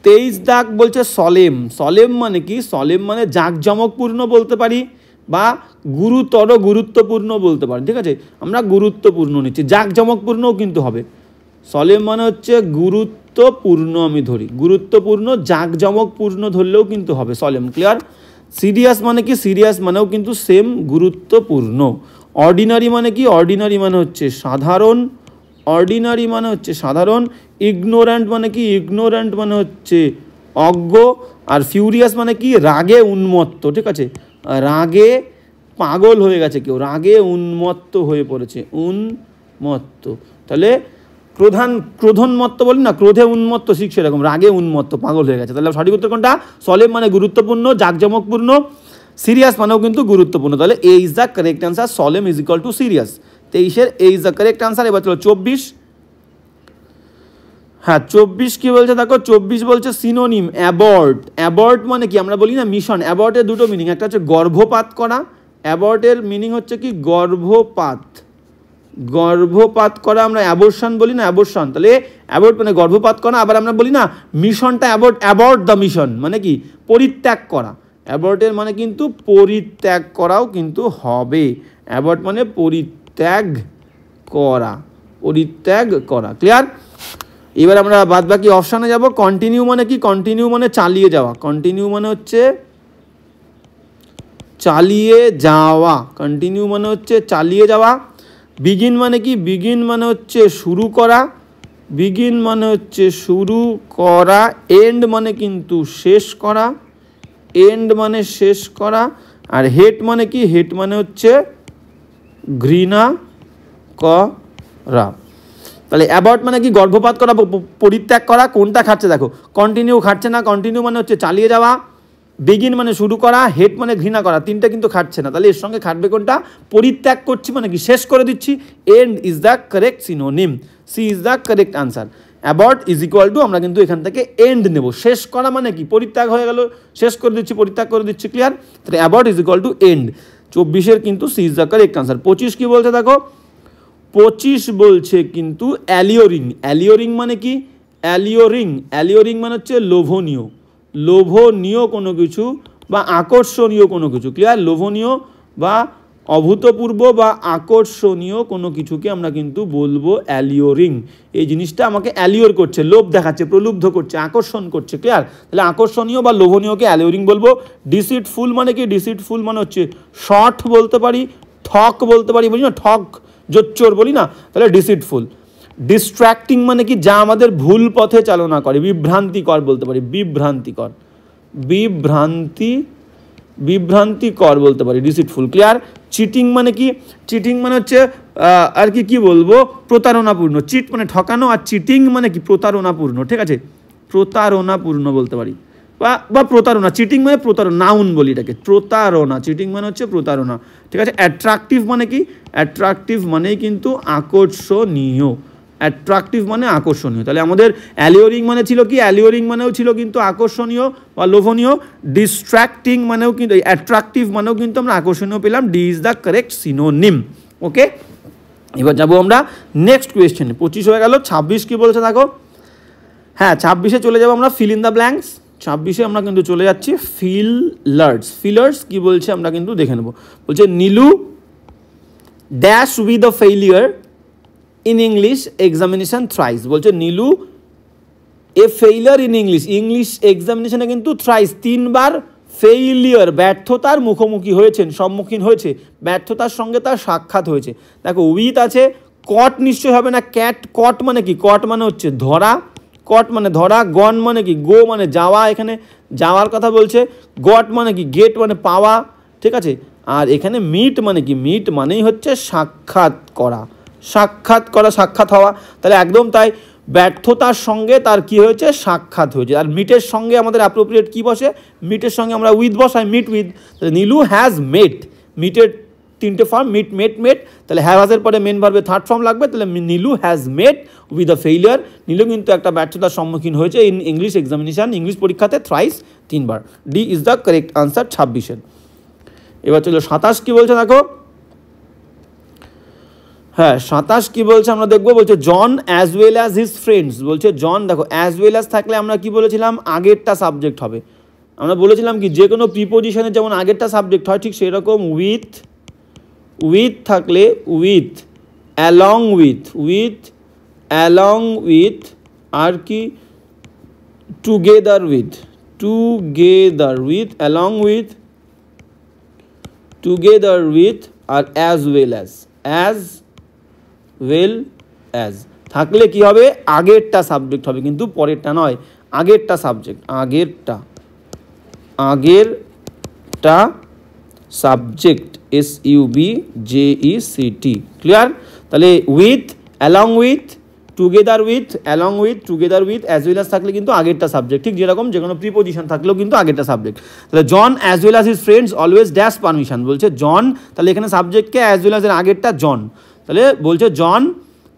23 দাগ বলছে সলেম। সলেম মানে কি? সলেম মানে জাঁকজমকপূর্ণ বলতে পারি বা গুরুতর, গুরুত্বপূর্ণ বলতে পারি, ঠিক আছে? আমরা গুরুত্বপূর্ণ নিচ্ছি, জাঁকজমকপূর্ণও কিন্তু হবে। সলেম মানে হচ্ছে গুরুত্বপূর্ণ, আমি ধরি গুরুত্বপূর্ণ, জাঁকজমকপূর্ণ ধরলেও কিন্তু হবে সলেম। ক্লিয়ার? সিরিয়াস মানে কি? সিরিয়াস মানেও কিন্তু সেম, গুরুত্বপূর্ণ। অর্ডিনারি মানে কি? অর্ডিনারি মানে হচ্ছে সাধারণ, অর্ডিনারি মানে হচ্ছে সাধারণ। ইগনোরেন্ট মানে কি? ইগনোরেন্ট মানে হচ্ছে অজ্ঞ, আর ফিউরিয়াস মানে কি, রাগে উন্মত্ত, ঠিক আছে, রাগে পাগল হয়ে গেছে কেউ, রাগে উন্মত্ত হয়ে পড়েছে, উন্মত্ত। তাহলে ক্রোধোন্মত্ত বলি না, ক্রোধে উন্মত্ত, ঠিক সেরকম রাগে উন্মত্ত, পাগল হয়ে গেছে। তাহলে সঠিক উত্তর কোনটা? সলেম মানে গুরুত্বপূর্ণ, জাঁকজমকপূর্ণ, সিরিয়াস মানেও কিন্তু গুরুত্বপূর্ণ। তাহলে A is the correct answer, solemn is equal to serious. 23-এর A is the correct answer. এবার চলো 24। হ্যাঁ 24 কি বলছে দেখো, 24 বলছে সিনোনিম অ্যাবর্ট। অ্যাবর্ট মানে কি, আমরা বলি না মিশন, অ্যাবর্টের দুটো মিনিং, একটা হচ্ছে গর্ভপাত করা, অ্যাবর্টের মিনিং হচ্ছে কি গর্ভপাত, গর্ভপাত করা আমরা অ্যাবর্শন বলি না, অ্যাবর্শন। তাহলে অ্যাবর্ট মানে গর্ভপাত করা, আবার আমরা বলি না মিশনটা অ্যাবর্ট দ্য মিশন মানে কি পরিত্যাগ করা, অ্যাবর্টের মানে কিন্তু পরিত্যাগ করাও কিন্তু হবে, অ্যাবর্ট মানে পরিত্যাগ করা, পরিত্যাগ করা। ক্লিয়ার? এবার আমরা বাদ বাকি অপশানে যাব। কন্টিনিউ মানে কি, কন্টিনিউ মানে চালিয়ে যাওয়া, কন্টিনিউ মানে হচ্ছে চালিয়ে যাওয়া, কন্টিনিউ মানে হচ্ছে চালিয়ে যাওয়া। বিগিন মানে কি, বিগিন মানে হচ্ছে শুরু করা, বিগিন মানে হচ্ছে শুরু করা। এন্ড মানে কিন্তু শেষ করা, এন্ড মানে শেষ করা। আর হেট মানে কি, হেট মানে হচ্ছে ঘৃণা করা। তাহলে অ্যাবর্ট মানে কি গর্ভপাত করা, পরিত্যাগ করা। কোনটা খাচ্ছে দেখো, কন্টিনিউ খাচ্ছে না, কন্টিনিউ মানে হচ্ছে চালিয়ে যাওয়া, বিগিন মানে শুরু করা, হেট মানে ঘৃণা করা, তিনটা কিন্তু খাচ্ছে না। তাহলে এর সঙ্গে খাটবে কোনটা, পরিত্যাগ করছি মানে কি শেষ করে দিচ্ছি। End is the correct synonym, C is the correct answer. Abort is equal to আমরা কিন্তু এখান থেকে এন্ড নেব, শেষ করা মানে কি পরিত্যাগ হয়ে গেল, শেষ করে দিচ্ছি, পরিত্যাগ করে দিচ্ছি। ক্লিয়ার? তাহলে abort is equal to end. 24-এর কিন্তু C is the correct answer. 25 কি বলছে দেখো, 25 বলছে কিন্তু অ্যালিওরিং। অ্যালিওরিং মানে কি, অ্যালিওরিং, অ্যালিওরিং মানে হচ্ছে লোভনীয়, লোভনীয় কোনো কিছু বা আকর্ষণীয় কোনো কিছু। ক্লিয়ার? লোভনীয় বা অভূতপূর্ব বা আকর্ষণীয় কোনো কিছুকে আমরা কিন্তু বলবো অ্যালিওরিং। এই জিনিসটা আমাকে অ্যালিওর করছে, লোভ দেখাচ্ছে, প্রলুব্ধ করছে, আকর্ষণ করছে। ক্লিয়ার? তাহলে আকর্ষণীয় বা লোভনীয়কে অ্যালিওরিং বলবো। ডিসিটফুল মানে কি, ডিসিটফুল মানে হচ্ছে শর্ট বলতে পারি, ঠক বলতে পারি, বলি না ঠক, জোচ্চোর বলি না, তাহলে ডিসিটফুল। ডিস্ট্র্যাক্টিং মানে কি, যা আমাদের ভুল পথে চালনা করে, বিভ্রান্তিকর বলতে পারি, বিভ্রান্তিকর, বিভ্রান্তিকর বলতে পারি, ডিসিটফুল। ক্লিয়ার? চিটিং মানে কি, চিটিং মানে হচ্ছে আর কি বলবো, প্রতারণাপূর্ণ। চিট মানে ঠকানো, আর চিটিং মানে কি প্রতারণাপূর্ণ। ঠিক আছে, প্রতারণাপূর্ণ বলতে পারি, বা প্রতারণা। চিটিং মানে প্রতারণা, নাউন বলি এটাকে, প্রতারণা। চিটিং মানে হচ্ছে প্রতারণা। ঠিক আছে? অ্যাট্রাকটিভ মানে কি, অ্যাট্রাকটিভ মানেই কিন্তু আকর্ষণীয়, অ্যাট্রাকটিভ মানে আকর্ষণীয়। তাহলে আমাদের অ্যালিওরিং মানে ছিল কি, অ্যালিওরিং মানেও ছিল কিন্তু আকর্ষণীয় বা লোভনীয়। ডিস্ট্র্যাক্টিং মানেও কিন্তু, অ্যাট্রাকটিভ মানেও কিন্তু আমরা আকর্ষণীয় পেলাম। D is the correct synonym. Okay, এবার যাবো আমরা নেক্সট কোয়েশ্চেনে। 25 হয়ে গেল। 26 কি বলছে দেখো, হ্যাঁ 26-এ চলে যাবো আমরা, ফিল ইন দ্য ব্ল্যাঙ্কস। 26-এ আমরা কিন্তু চলে যাচ্ছি ফিলার্স। ফিলার্স কি বলছে আমরা কিন্তু দেখে নেব। বলছে Nilu dash with the failure in English examination thrice. বলছে নীলু এ ফেইলিয়ার ইন ইংলিশ এক্সামিনেশনে কিন্তু থ্রাইস, 3বার ফেইলিয়ার, ব্যর্থতার মুখোমুখি হয়েছেন, সম্মুখীন হয়েছে, ব্যর্থতার সঙ্গে তার সাক্ষাৎ হয়েছে। দেখো উইথ আছে, কট নিশ্চয় হবে না, কট মানে কি, কট মানে হচ্ছে ধরা, কট মানে ধরা, গন মানে কি, গো মানে যাওয়া, এখানে যাওয়ার কথা বলছে। গট মানে কি, গেট মানে পাওয়া। ঠিক আছে? আর এখানে মিট মানে কি, মিট মানেই হচ্ছে সাক্ষাৎ করা, সাক্ষাৎ করা, সাক্ষাৎ হওয়া। তাহলে একদম তাই, ব্যর্থতার সঙ্গে তার কি হয়েছে, সাক্ষাৎ হয়েছে। আর মিটের সঙ্গে আমাদের অ্যাপ্রোপ্রিয়েট কি বসে, মিটের সঙ্গে আমরা উইথ বসাই, মিট উইথ। নীলু হ্যাজ মেট, মিটের 3টে ফর্ম, মিট, মেট, মেট। তাহলে হ্যাজের পরে মেন ভার্বে 3rd ফর্ম লাগবে। তাহলে Nilu has met with a failure. Nilu কিন্তু একটা ব্যর্থতার সম্মুখীন হয়েছে ইন ইংলিশ এক্সামিনেশন, ইংলিশ পরীক্ষাতে থ্রাইস, 3বার। D is the correct answer 26-এর। এবার চলো 27 কি বলছে দেখো, হ্যাঁ 27 কি বলছে আমরা দেখবো। বলছে John as well as his friends. বলছে জন, দেখো অ্যাজ ওয়েল অ্যাজ থাকলে আমরা কি বলেছিলাম, আগেরটা সাবজেক্ট হবে। আমরা বলেছিলাম কি, যে কোনো প্রিপোজিশনের যেমন আগেরটা সাবজেক্ট হয়, ঠিক সেরকম উইথ থাকলে উইথ, অ্যালং উইথ, আর কি together with, along with, together with, আর অ্যাজ ওয়েল অ্যাজ থাকলে কি হবে, আগেরটা সাবজেক্ট হবে, কিন্তু পরেরটা নয়, আগেরটা সাবজেক্ট, আগেরটা। আগেরটা সাবজেক্ট, SUBJECT, ক্লিয়ার? তাহলে with, along with, together with, along with, together with, as well as থাকলে কিন্তু আগেরটা সাবজেক্ট, ঠিক যেরকম যে কোনো প্রিপোজিশন থাকলেও কিন্তু আগেরটা সাবজেক্ট। তাহলে John as well as his friends always dash permission, বলছে জন, তাহলে এখানে সাবজেক্টকে অ্যাজ ওয়েল অ্যাজ এর আগেরটা জন, তাহলে বলছে জন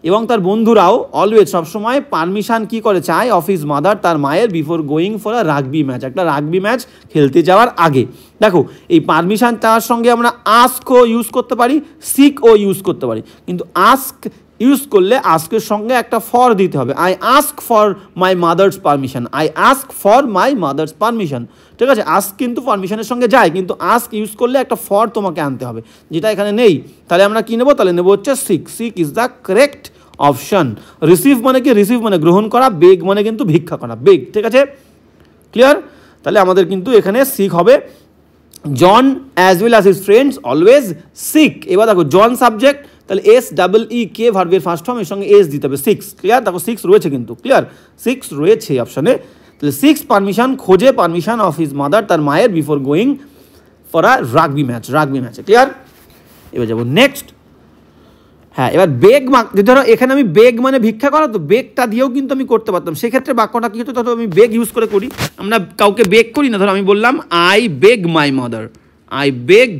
এবং তার বন্ধুরাও অলওয়েজ সবসময় পারমিশন কি করে চায় অফ হিজ মাদার, তার মায়ের, before going for a rugby match, একটা রাগবি ম্যাচ খেলতে যাওয়ার আগে। দেখো এই পারমিশন চাওয়ার সঙ্গে আমরা আস্কও ইউজ করতে পারি, সিকও ইউজ করতে পারি, কিন্তু আস্ক ইউজ করলে আস্কের সঙ্গে একটা ফর দিতে হবে। I ask for my mother's permission, I ask for my mother's permission, ঠিক আছে? আস্ক কিন্তু পারমিশনের সঙ্গে যায়, কিন্তু আস্ক ইউজ করলে একটা ফর তোমাকে আনতে হবে, যেটা এখানে নেই। তাহলে আমরা কী নেবো? তাহলে নেবো হচ্ছে seek, seek is the correct option. Receive মানে কি? রিসিভ মানে গ্রহণ করা, বেগ মানে কিন্তু ভিক্ষা করা, বেগ, ঠিক আছে? ক্লিয়ার? তাহলে আমাদের কিন্তু এখানে সিক হবে। John as well as his friends always seek. এবার দেখো জন সাবজেক্ট, তাহলে SEEK ভার্বের ফার্স্ট ফর্ম, এর সঙ্গে এস দিতে হবে, সিক্স, ক্লিয়ার? দেখো সিক্স রয়েছে কিন্তু, ক্লিয়ার? সিক্স রয়েছে অপশানে। তাহলে সিক্স পারমিশন, খোঁজে পারমিশন অফ হিজ মাদার, তার মায়ের, before going for a rugby match, rugby ম্যাচে, ক্লিয়ার? এবার যাবো নেক্সট। হ্যাঁ, এবার বেগ, ধরো এখানে আমি বেগ মানে ভিক্ষা করা, তো বেগটা দিয়েও কিন্তু আমি করতে পারতাম, সেক্ষেত্রে বাক্যটা কী হতো? ধরো আমি বেগ ইউজ করে করি, আমরা কাউকে বেগ করি না। ধরো আমি বললাম I beg my mother, I beg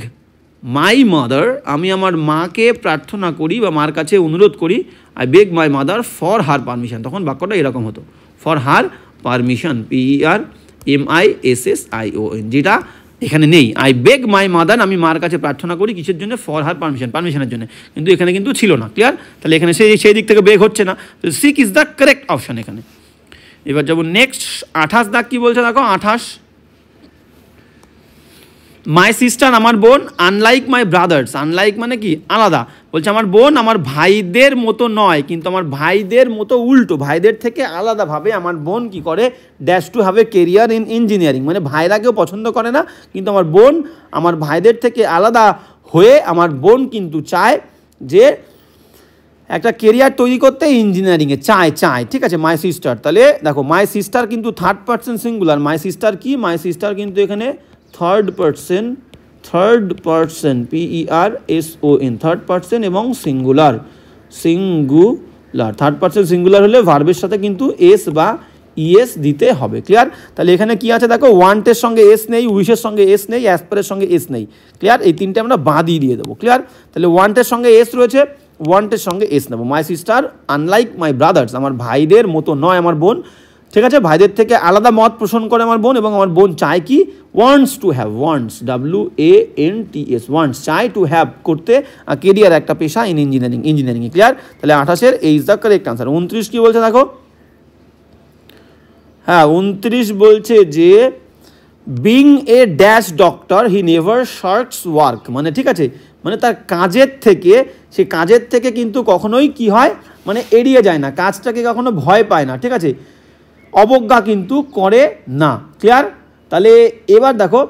my mother, আমি আমার মাকে প্রার্থনা করি বা মার কাছে অনুরোধ করি, I beg my mother for her permission, তখন বাক্যটা এরকম হতো, ফর হার পারমিশন, PERMISSION, যেটা এখানে নেই। আই বেগ মাই মাদার, আমি মার কাছে প্রার্থনা করি, কিসের জন্য? ফর হার পারমিশন, পারমিশনের জন্য, কিন্তু এখানে কিন্তু ছিল না, ক্লিয়ার? তাহলে এখানে সেই দিক থেকে বেগ হচ্ছে না, তো seek is the correct option এখানে। এবার যাবো নেক্সট 28 দাগ, কী বলছে দেখো 28, মাই সিস্টার, আমার বোন, আনলাইক মাই ব্রাদার্স, আনলাইক মানে কি? আলাদা, বলছে আমার বোন আমার ভাইদের মতো নয়, কিন্তু আমার ভাইদের মতো উল্টো, ভাইদের থেকে আলাদাভাবে আমার বোন কি করে? Dash to have a career in engineering, মানে ভাইরা কেউ পছন্দ করে না, কিন্তু আমার বোন আমার ভাইদের থেকে আলাদা হয়ে আমার বোন কিন্তু চায় যে একটা কেরিয়ার তৈরি করতে ইঞ্জিনিয়ারিংয়ে, চায়, ঠিক আছে? মাই সিস্টার, তাহলে দেখো মাই সিস্টার কিন্তু third person singular, my sister কি? মাই সিস্টার কিন্তু এখানে third person, PERSON, third person এবং সিঙ্গুলার, থার্ড পারসন সিঙ্গুলার হলে ভার্বের সাথে কিন্তু এস বা ইএস দিতে হবে, ক্লিয়ার? তাহলে এখানে কি আছে দেখো, ওয়ান্টের সঙ্গে এস নেই, উইশের সঙ্গে এস নেই, অ্যাসপারের সঙ্গে এস নেই, ক্লিয়ার? এই তিনটে আমরা বাদই দিয়ে দেবো, ক্লিয়ার? তাহলে ওয়ান্টের সঙ্গে এস রয়েছে, ওয়ান্টের সঙ্গে এস নেবো। My sister unlike my brothers, আমার ভাইদের মতো নয় আমার বোন, ঠিক আছে? ভাইদের থেকে আলাদা মত পোষণ করে আমার বোন, এবং আমার বোন চায় কি? Wants to have, wants, WANTS, wants, চায় টু হ্যাভ, করতে কেরিয়ার, একটা পেশা ইন ইঞ্জিনিয়ারিংয়ে, ক্লিয়ার? তাহলে 28-এর এই ইজ দ্য কারেক্ট আনসার। 29 কী বলছে দেখো, হ্যাঁ 29 বলছে যে being a dash doctor he never sharks work, মানে ঠিক আছে, মানে তার কাজের থেকে কিন্তু কখনোই কি হয়? মানে এড়িয়ে যায় না, কাজটাকে কখনো ভয় পায় না, ঠিক আছে? অবজ্ঞা কিন্তু করে না, ক্লিয়ার? তাহলে এবার দেখো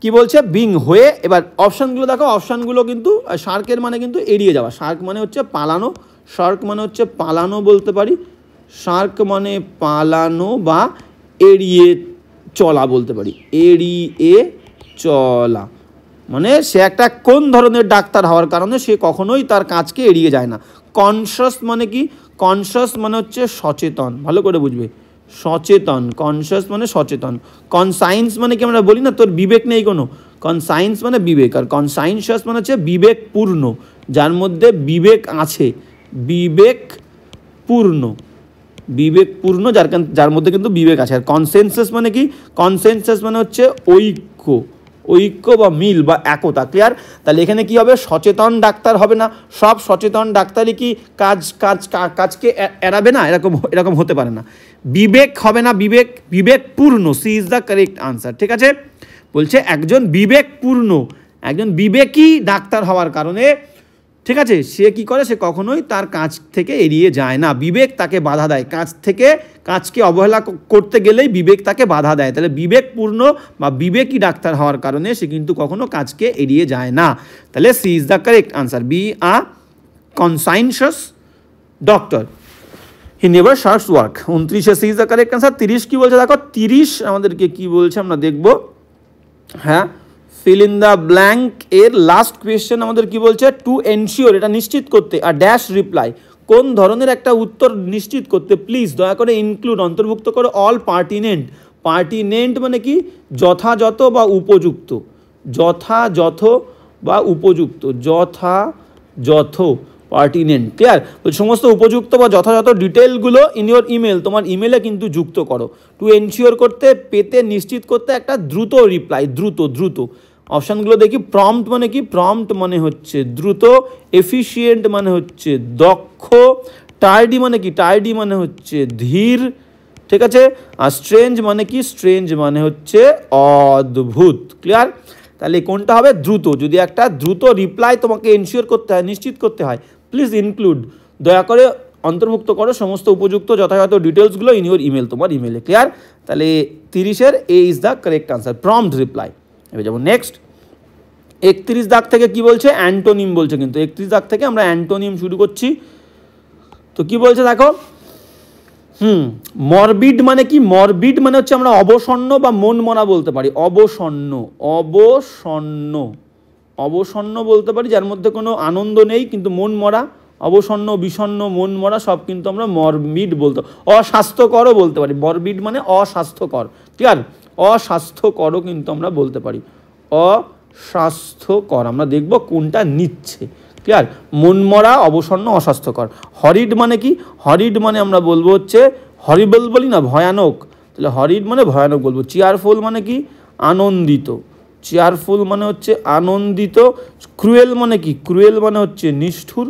কি বলছে? বিং হয়ে, এবার অপশানগুলো দেখো, অপশানগুলো কিন্তু শার্কের মানে কিন্তু এড়িয়ে যাওয়া, শার্ক মানে হচ্ছে পালানো, শার্ক মানে হচ্ছে পালানো বলতে পারি, শার্ক মানে পালানো বা এড়িয়ে চলা বলতে পারি, এড়িয়ে চলা, মানে সে একটা কোন ধরনের ডাক্তার হওয়ার কারণে সে কখনোই তার কাজকে এড়িয়ে যায় না। কনসাস মানে কি? কনসাস মানে হচ্ছে সচেতন, ভালো করে বুঝবে, সচেতন, কনসাস মানে সচেতন। কনসাইন্স মানে কি? আমরা বলি না তোর বিবেক নেই কোনো, কনসাইন্স মানে বিবেক, আর কনসাইন্সিয়াস মানে হচ্ছে বিবেকপূর্ণ, যার মধ্যে বিবেক আছে, বিবেকপূর্ণ, যার মধ্যে কিন্তু বিবেক আছে। আর কনসেনসাস মানে কি? কনসেনসাস মানে হচ্ছে ঐক্য বা মিল বা একতা, ক্লিয়ার? তাহলে এখানে কি হবে? সচেতন ডাক্তার হবে না, সব সচেতন ডাক্তারই কি কাজকে এড়াবে না? এরকম হতে পারে না। বিবেক হবে না, বিবেকপূর্ণ, C is the correct answer, ঠিক আছে? বলছে একজন বিবেকী ডাক্তার হওয়ার কারণে, ঠিক আছে, সে কি করে? সে কখনোই তার কাজ থেকে এড়িয়ে যায় না, বিবেক তাকে বাধা দেয়, কাজকে অবহেলা করতে গেলেই বিবেক তাকে বাধা দেয়। তাহলে বিবেকপূর্ণ বা বিবেকী ডাক্তার হওয়ার কারণে সে কিন্তু কখনো কাজকে এড়িয়ে যায় না। তাহলে C is the correct answer, be a conscientious doctor. He never shirks work. 29 C is the correct answer. 30 কি বলছে দেখো, 30 আমাদেরকে কি বলছে আমরা দেখব। হ্যাঁ, ফিল ইন দ্য ব্ল্যাঙ্ক এর লাস্ট কোয়েশ্চেন আমাদের কি বলছে, টু এনশিওর, এটা নিশ্চিত করতে, আর ড্যাশ রিপ্লাই, কোন ধরনের একটা উত্তর নিশ্চিত করতে প্লিজ দয়া করে ইনক্লুড অন্তর্ভুক্ত করো অল পার্টিনেন্ট। পার্টিনেন্ট মানে কি, যথাযথ বা উপযুক্ত, যথাযথ বা উপযুক্ত, যথাযথ পার্টিনেন্ট, ক্লিয়ার। তো সমস্ত উপযুক্ত বা যথাযথ ডিটেলগুলো ইন ইউর ইমেল, তোমার ইমেলে কিন্তু যুক্ত করো। টু এনশিওর করতে, পেতে, নিশ্চিত করতে একটা দ্রুত রিপ্লাই, দ্রুত দ্রুত। অপশানগুলো দেখি, প্রম্পট মানে কি, প্রম্পট মানে হচ্ছে দ্রুত, এফিশিয়েন্ট মানে হচ্ছে দক্ষ, টার্ডি মানে কি, টার্ডি মানে হচ্ছে ধীর, ঠিক আছে। আর স্ট্রেঞ্জ মানে কি, স্ট্রেঞ্জ মানে হচ্ছে অদ্ভুত, ক্লিয়ার। তাহলে কোনটা হবে, দ্রুত। যদি একটা দ্রুত রিপ্লাই তোমাকে এনশিওর করতে হয়, নিশ্চিত করতে হয়, প্লিজ ইনক্লুড, দয়া করে অন্তর্ভুক্ত করো সমস্ত উপযুক্ত যথাযথ ডিটেলসগুলো ইন ইউর ইমেল, তোমার ইমেলে, ক্লিয়ার। তাহলে 30-এর A is the correct answer, prompt reply. এবার যাবো নেক্সট। 31 দাগ থেকে কি বলছে, অ্যান্টোনিম বলছে, কিন্তু 31 দাগ থেকে আমরা অ্যান্টোনিম শুরু করছি। তো কি বলছে দেখো, মরবিড মানে কি, মরবিড মানে হচ্ছে আমরা অবসন্ন বা মন মরা বলতে পারি, অবসন্ন, অবসন্ন, অবসন্ন বলতে পারি, যার মধ্যে কোনো আনন্দ নেই কিন্তু মন মরা, অবসন্ন, বিষণ্ণ, মন মরা সব কিন্তু আমরা মরবিড বলতে, অস্বাস্থ্যকরও বলতে পারি। মরবিড মানে অস্বাস্থ্যকর, ক্লিয়ার, অস্বাস্থ্যকরও কিন্তু আমরা বলতে পারি, অস্বাস্থ্যকর। আমরা দেখব কোনটা নিচ্ছে, ক্লিয়ার। মনমরা, অবসন্ন, অস্বাস্থ্যকর। হরিড মানে কি, হরিড মানে আমরা বলবো হচ্ছে, হরিবল বলি না, ভয়ানক, তাহলে হরিড মানে ভয়ানক বলবো। চেয়ারফুল মানে কি, আনন্দিত, চেয়ারফুল মানে হচ্ছে আনন্দিত। ক্রুয়েল মানে কি, ক্রুয়েল মানে হচ্ছে নিষ্ঠুর,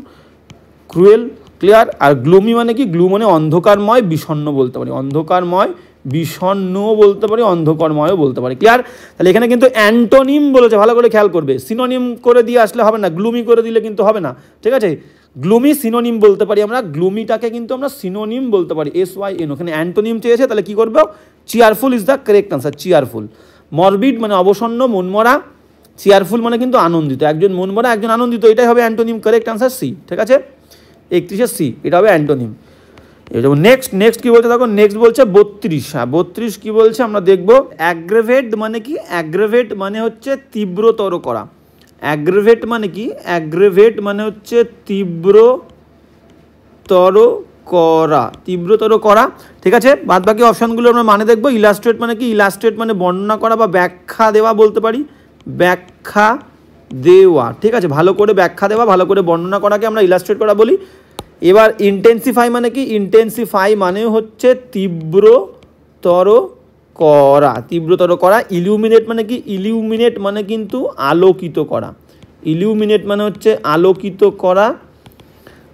ক্রুয়েল, ক্লিয়ার। আর গ্লুমি মানে কি, গ্লু মানে অন্ধকারময়, বিষণ্ণ বলতে পারি, অন্ধকারময়, বিষণ্ণও বলতে পারি, অন্ধকারময়ও বলতে পারি, ক্লিয়ার। তাহলে এখানে কিন্তু অ্যান্টোনিম বলেছে, ভালো করে খেয়াল করবে, সিনোনিম করে দিয়ে আসলে হবে না, গ্লুমি করে দিলে কিন্তু হবে না, ঠিক আছে। গ্লুমি সিনোনিম বলতে পারি আমরা, গ্লুমিটাকে কিন্তু আমরা সিনোনিম বলতে পারি, SYN। ওখানে অ্যান্টোনিম চেয়েছে, তাহলে কি করবে, cheerful is the correct answer, cheerful. Morbid মানে অবসন্ন, মনমরা, চেয়ারফুল মানে কিন্তু আনন্দিত, একজন মনমরা, একজন আনন্দিত, এটাই হবে অ্যান্টোনিম, কারেক্ট আনসার সি, ঠিক আছে। 31-এর সি, এটা হবে অ্যান্টোনিম। এবার নেক্সট, নেক্সট কি বলছে দেখো, নেক্সট বলছে 32। হ্যাঁ, 32 কি বলছে আমরা দেখব। অ্যাগ্রেভেট মানে কি, অ্যাগ্রেভেট মানে হচ্ছে তীব্রতর করা। অ্যাগ্রেভেট মানে কি, অ্যাগ্রেভেট মানে হচ্ছে তীব্রতর করা, তীব্রতর করা, ঠিক আছে। বাদ বাকি অপশানগুলো আমরা মানে দেখব। ইলাস্ট্রেট মানে কি, ইলাস্ট্রেট মানে বর্ণনা করা বা ব্যাখ্যা দেওয়া বলতে পারি, ব্যাখ্যা দেওয়া, ঠিক আছে। ভালো করে ব্যাখ্যা দেওয়া, ভালো করে বর্ণনা করাকে আমরা ইলাস্ট্রেট করা বলি। এবার ইন্টেন্সিফাই মানে কি, ইন্টেন্সিফাই মানে হচ্ছে তীব্রতর করা, তীব্রতর করা। ইলুমিনেট মানে কি, ইলুমিনেট মানে কিন্তু আলোকিত করা, ইলুমিনেট মানে হচ্ছে আলোকিত করা।